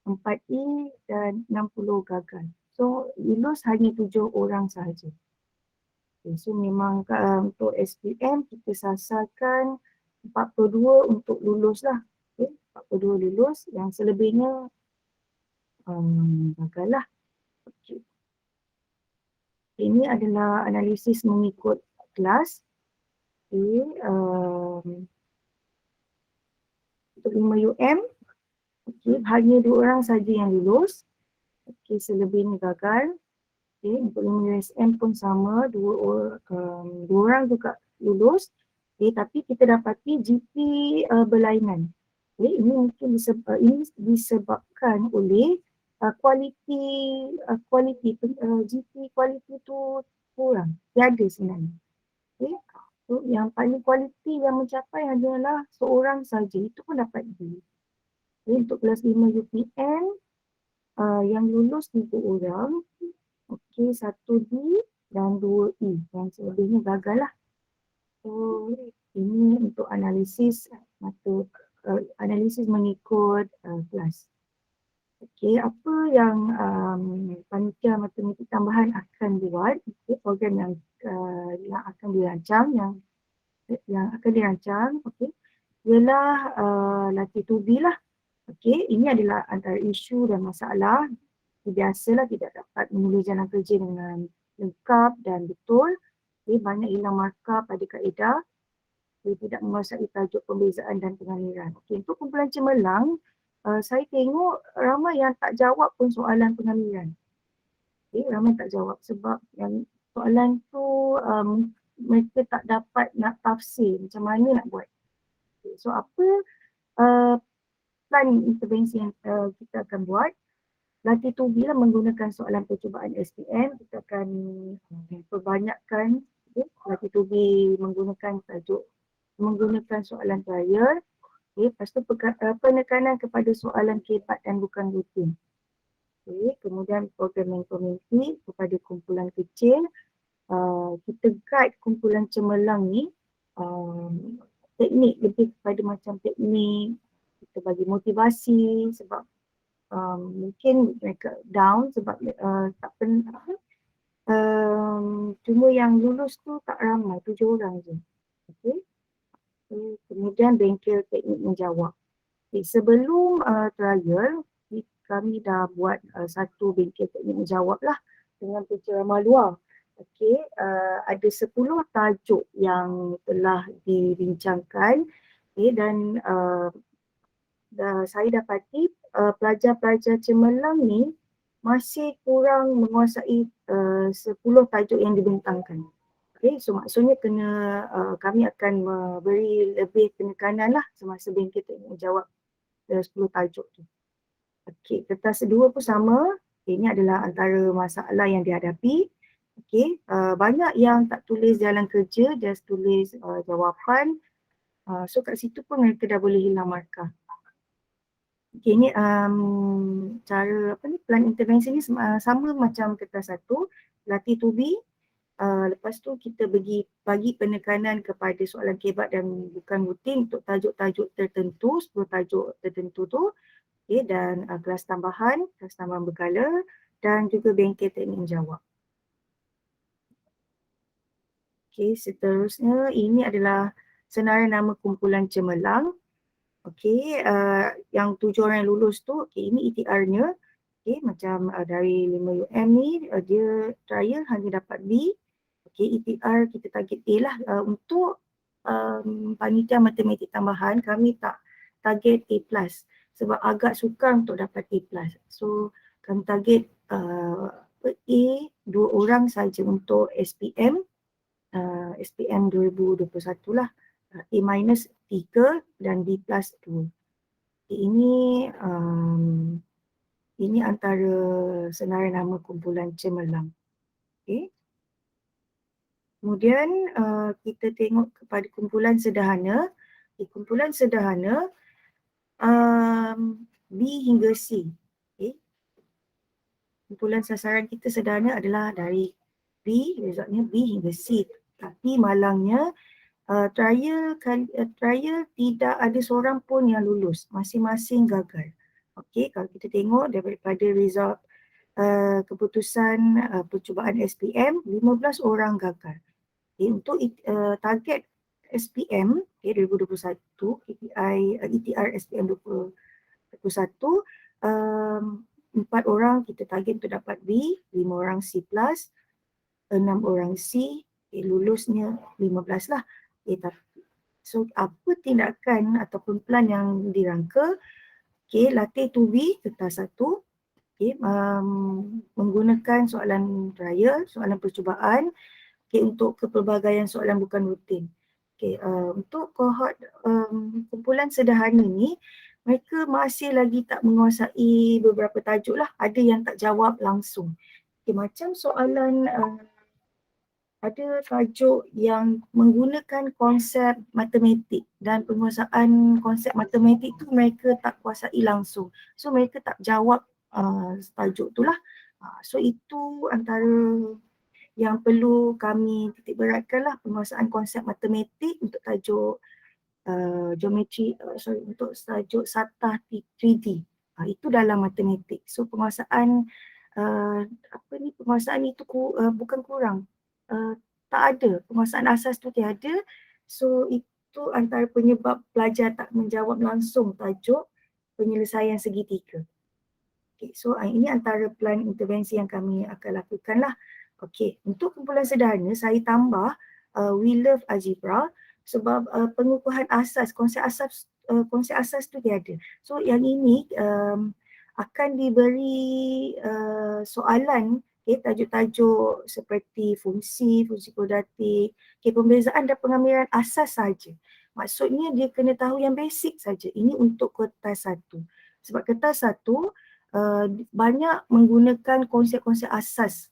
4E dan 60 gagal. So lulus hanya 7 orang sahaja. Okay, so memang untuk SPM kita sasarkan 42 untuk lulus lah. Okay, 42 lulus, yang selebihnya gagal lah. Okay. Ini adalah analisis mengikut kelas. Okay, untuk 5 UM, okay, hanya 2 orang saja yang lulus. Okay, selebihnya gagal. Okay, untuk 5 USM pun sama, 2 orang juga lulus. Okay, tapi kita dapati GP berlainan. Okay, ini mungkin disebabkan oleh GP kualiti tu kurang, tiada sebenarnya. Okay, so yang paling kualiti yang mencapai hanyalah seorang saja, itu pun dapat D. Okay, untuk kelas 5 UPN yang lulus 3 orang. Okey, 1D dan 2E, yang selebihnya gagal lah. So ini untuk analisis analisis mengikut kelas. Okey, apa yang panitia matematik tambahan akan buat, program yang akan dirancang, yang akan dirancang, okey, ialah latih tubi lah. Okey, ini adalah antara isu dan masalah. Biasalah tidak dapat menulis jalan kerja dengan lengkap dan betul. Okay, banyak hilang markah pada kaedah. Okay, tidak menguasai tajuk pembezaan dan pengaliran. Okay, untuk kumpulan cemerlang, saya tengok ramai yang tak jawab pun soalan pengaliran. Okay, ramai tak jawab sebab yang soalan tu mereka tak dapat nak tafsir macam mana nak buat. Okay, so apa plan intervensi yang kita akan buat? Latih tubi lah menggunakan soalan percubaan SPM. Kita akan perbanyakkan latih tubi menggunakan soalan trial. Okay. Lepas tu penekanan kepada soalan kebat dan bukan rutin. Okay. Kemudian program community kepada kumpulan kecil. Kita guide kumpulan cemerlang ni teknik lebih kepada macam teknik kita bagi motivasi sebab mungkin mereka down sebab tak pernah cuma yang lulus tu tak ramai, 7 orang je. Okay. Kemudian bengkel teknik menjawab. Okay. Sebelum trial kami dah buat satu bengkel teknik menjawab lah dengan penceramah luar. Okay. Ada 10 tajuk yang telah dirancangkan, okay, dan saya dapati pelajar-pelajar cemerlang ni masih kurang menguasai 10 tajuk yang dibentangkan. Okay, so maksudnya kami akan beri lebih penekanan lah semasa bengkel teknik menjawab 10 tajuk tu. Okay, kertas kedua pun sama. Okay, ini adalah antara masalah yang dihadapi. Okay, banyak yang tak tulis jalan kerja, just tulis jawapan. So kat situ pun mereka dah boleh hilang markah. Okay, ni cara plan intervensi ni sama macam kertas 1, latih tubi. Lepas tu kita bagi penekanan kepada soalan kebat dan bukan rutin untuk tajuk-tajuk tertentu, 10 tajuk tertentu tu. Okay, dan kelas tambahan berkala dan juga bengkel teknik menjawab. Okay, seterusnya ini adalah senarai nama kumpulan cemerlang. Okay, yang 7 orang yang lulus tu, okay, ini ETR-nya. Okay, macam dari 5 UM ni, dia trial hanya dapat B. Okay, ETR kita target A lah. Untuk panitia matematik tambahan, kami tak target A+. Sebab agak sukar untuk dapat A+. So, kami target A 2 orang saja untuk SPM. SPM 2021 lah. A-3 dan B+2. Ini antara senarai nama kumpulan cemerlang. Okay. Kemudian kita tengok kepada kumpulan sederhana. Kumpulan sederhana B hingga C. Okay. Kumpulan sasaran kita sederhana adalah dari B, resultnya B hingga C. Tapi malangnya trial tidak ada seorang pun yang lulus, masing-masing gagal. Okey, kalau kita tengok daripada result keputusan percubaan SPM, 15 orang gagal. Okay, untuk target SPM 2021, ETR SPM 2021, 4 orang kita target untuk dapat B, 5 orang C+, 6 orang C, lulusnya 15 lah. So apa tindakan ataupun plan yang dirangka? Latih 2B kertas 1. Menggunakan soalan trial, soalan percubaan untuk kepelbagaian soalan bukan rutin. Untuk kohort kumpulan sederhana ni, mereka masih lagi tak menguasai beberapa tajuk lah. Ada yang tak jawab langsung. Macam soalan ada tajuk yang menggunakan konsep matematik dan penguasaan konsep matematik tu mereka tak kuasai langsung. So mereka tak jawab tajuk tu lah. So itu antara yang perlu kami titik beratkan lah, penguasaan konsep matematik untuk tajuk untuk tajuk Satah 3D. Itu dalam matematik. So penguasaan penguasaan itu bukan kurang. Tak ada, penguasaan asas tu tiada. So itu antara penyebab pelajar tak menjawab langsung tajuk penyelesaian segitiga. Okay, so ini antara plan intervensi yang kami akan lakukan lah. Okay, untuk kumpulan sederhana saya tambah we love algebra sebab pengukuhan asas, konsep asas tu tiada. So yang ini akan diberi soalan tajuk-tajuk seperti fungsi kuadratik, pembezaan dan pengambilan asas saja. Maksudnya dia kena tahu yang basic saja. Ini untuk kertas 1. Sebab kertas 1 banyak menggunakan konsep-konsep asas.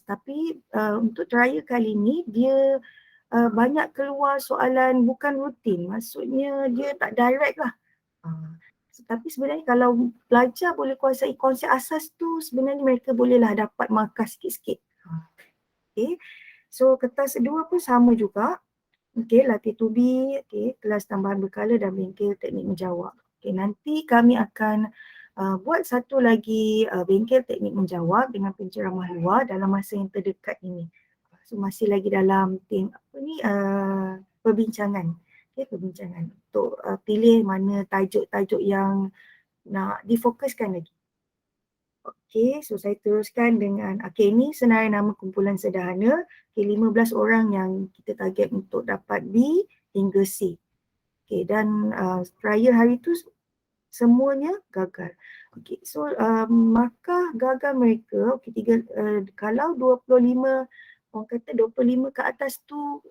Tapi untuk trial kali ini dia banyak keluar soalan bukan rutin. Maksudnya dia tak direct lah. Tapi sebenarnya kalau pelajar boleh kuasai konsep asas tu, sebenarnya mereka bolehlah dapat markah sikit-sikit. Okay. So kertas 2 pun sama juga. Okay, latih 2B, kelas tambahan berkala dan bengkel teknik menjawab. Okay, nanti kami akan buat satu lagi bengkel teknik menjawab dengan penceramah luar dalam masa yang terdekat ini. So masih lagi dalam perbincangan. Perbincangan untuk pilih mana tajuk-tajuk yang nak difokuskan lagi. Okey, so saya teruskan dengan ini senarai nama kumpulan sederhana. 15 orang yang kita target untuk dapat B hingga C. Dan trial hari tu semuanya gagal. So markah gagal mereka, kalau 25 orang kata 25 ke atas tu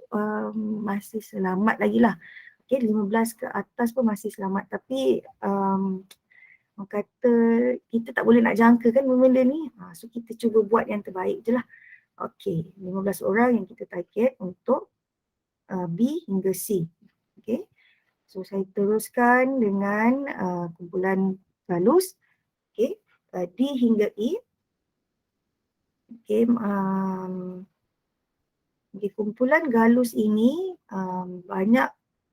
masih selamat lagi lah. 15 ke atas pun masih selamat. Tapi orang kata kita tak boleh nak jangka kan benda ni. So kita cuba buat yang terbaik je lah. 15 orang yang kita target untuk B hingga C. So saya teruskan dengan kumpulan balus. D hingga E. Okay, kumpulan galus ini banyak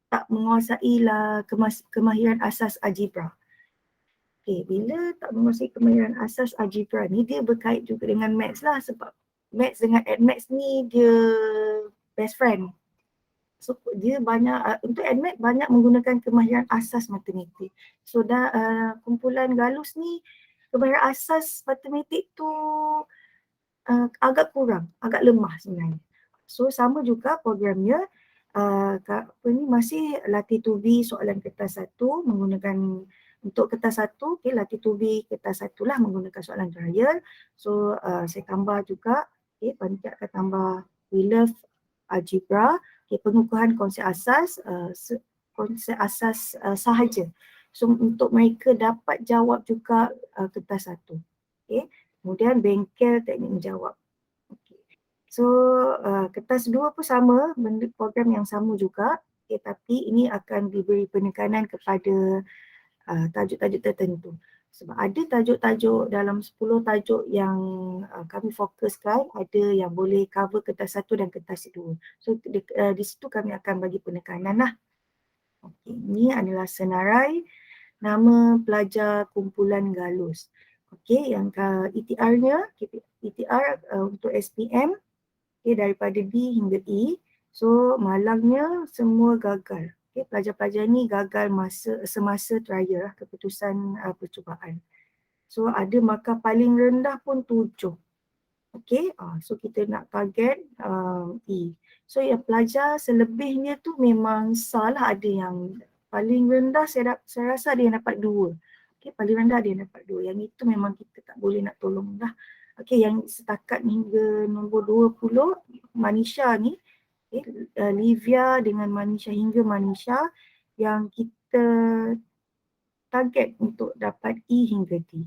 tak menguasai lah kemahiran asas algebra. Okay, bila tak menguasai kemahiran asas algebra ni, dia berkait juga dengan maths lah, sebab maths dengan admaths ni dia best friend. So dia banyak untuk admaths banyak menggunakan kemahiran asas matematik. So kumpulan galus ni kemahiran asas matematik tu agak kurang, agak lemah sebenarnya. So sama juga programnya, masih latih tubi soalan kertas 1 menggunakan untuk kertas 1, okay, latih tubi kertas 1 lah menggunakan soalan trial. So saya tambah juga, okay, panitia akan tambah we love algebra, okay, pengukuhan konsep asas, sahaja. So untuk mereka dapat jawab juga kertas 1. Okay. Kemudian bengkel teknik menjawab. Okay. So kertas 2 pun sama, benda program yang sama juga, okay, tapi ini akan diberi penekanan kepada tajuk-tajuk tertentu. Sebab ada tajuk-tajuk dalam 10 tajuk yang kami fokuskan, ada yang boleh cover kertas 1 dan kertas 2. So di situ kami akan bagi penekanan lah. Okay. Ini adalah senarai nama pelajar kumpulan galus. Okey, yang ETR-nya, ETR untuk SPM, okay, daripada D hingga E. So malangnya semua gagal. Okay, pelajar-pelajar ni gagal semasa trial lah, keputusan percubaan. So ada markah paling rendah pun 7. Okey, so kita nak target E. So yang pelajar selebihnya tu memang salah, ada yang paling rendah saya rasa ada yang dapat 2. Okay, paling rendah dia dapat 2. Yang itu memang kita tak boleh nak tolong dah. Okay, yang setakat hingga nombor 20, Manisha ni, okay, Livia dengan Manisha hingga Manisha yang kita target untuk dapat E hingga D.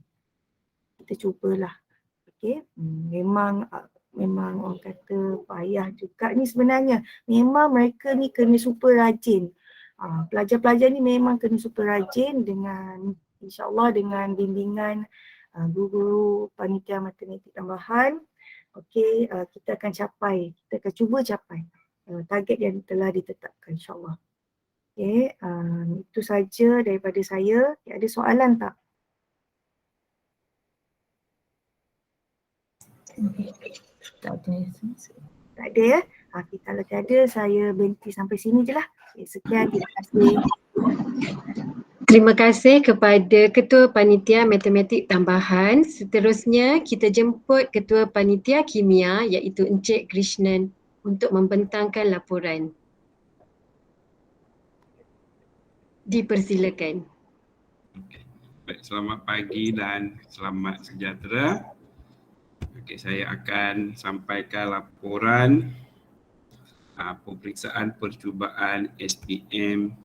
Kita cubalah. Okay, memang orang kata payah juga ni sebenarnya. Memang mereka ni kena super rajin. Pelajar-pelajar ni memang kena super rajin dengan InsyaAllah dengan bimbingan guru panitia matematik tambahan. Okey, kita akan cuba capai target yang telah ditetapkan insyaAllah. Okey, itu saja daripada saya. Ada soalan tak? Tak ada. Tak ada ya? Okay, kalau tak ada saya berhenti sampai sini je lah. Okay, sekian, terima kasih. Terima kasih kepada Ketua Panitia Matematik Tambahan. Seterusnya kita jemput Ketua Panitia Kimia iaitu Encik Krishnan untuk membentangkan laporan. Dipersilakan. Baik, selamat pagi dan selamat sejahtera. Okey, saya akan sampaikan laporan pemeriksaan percubaan SPM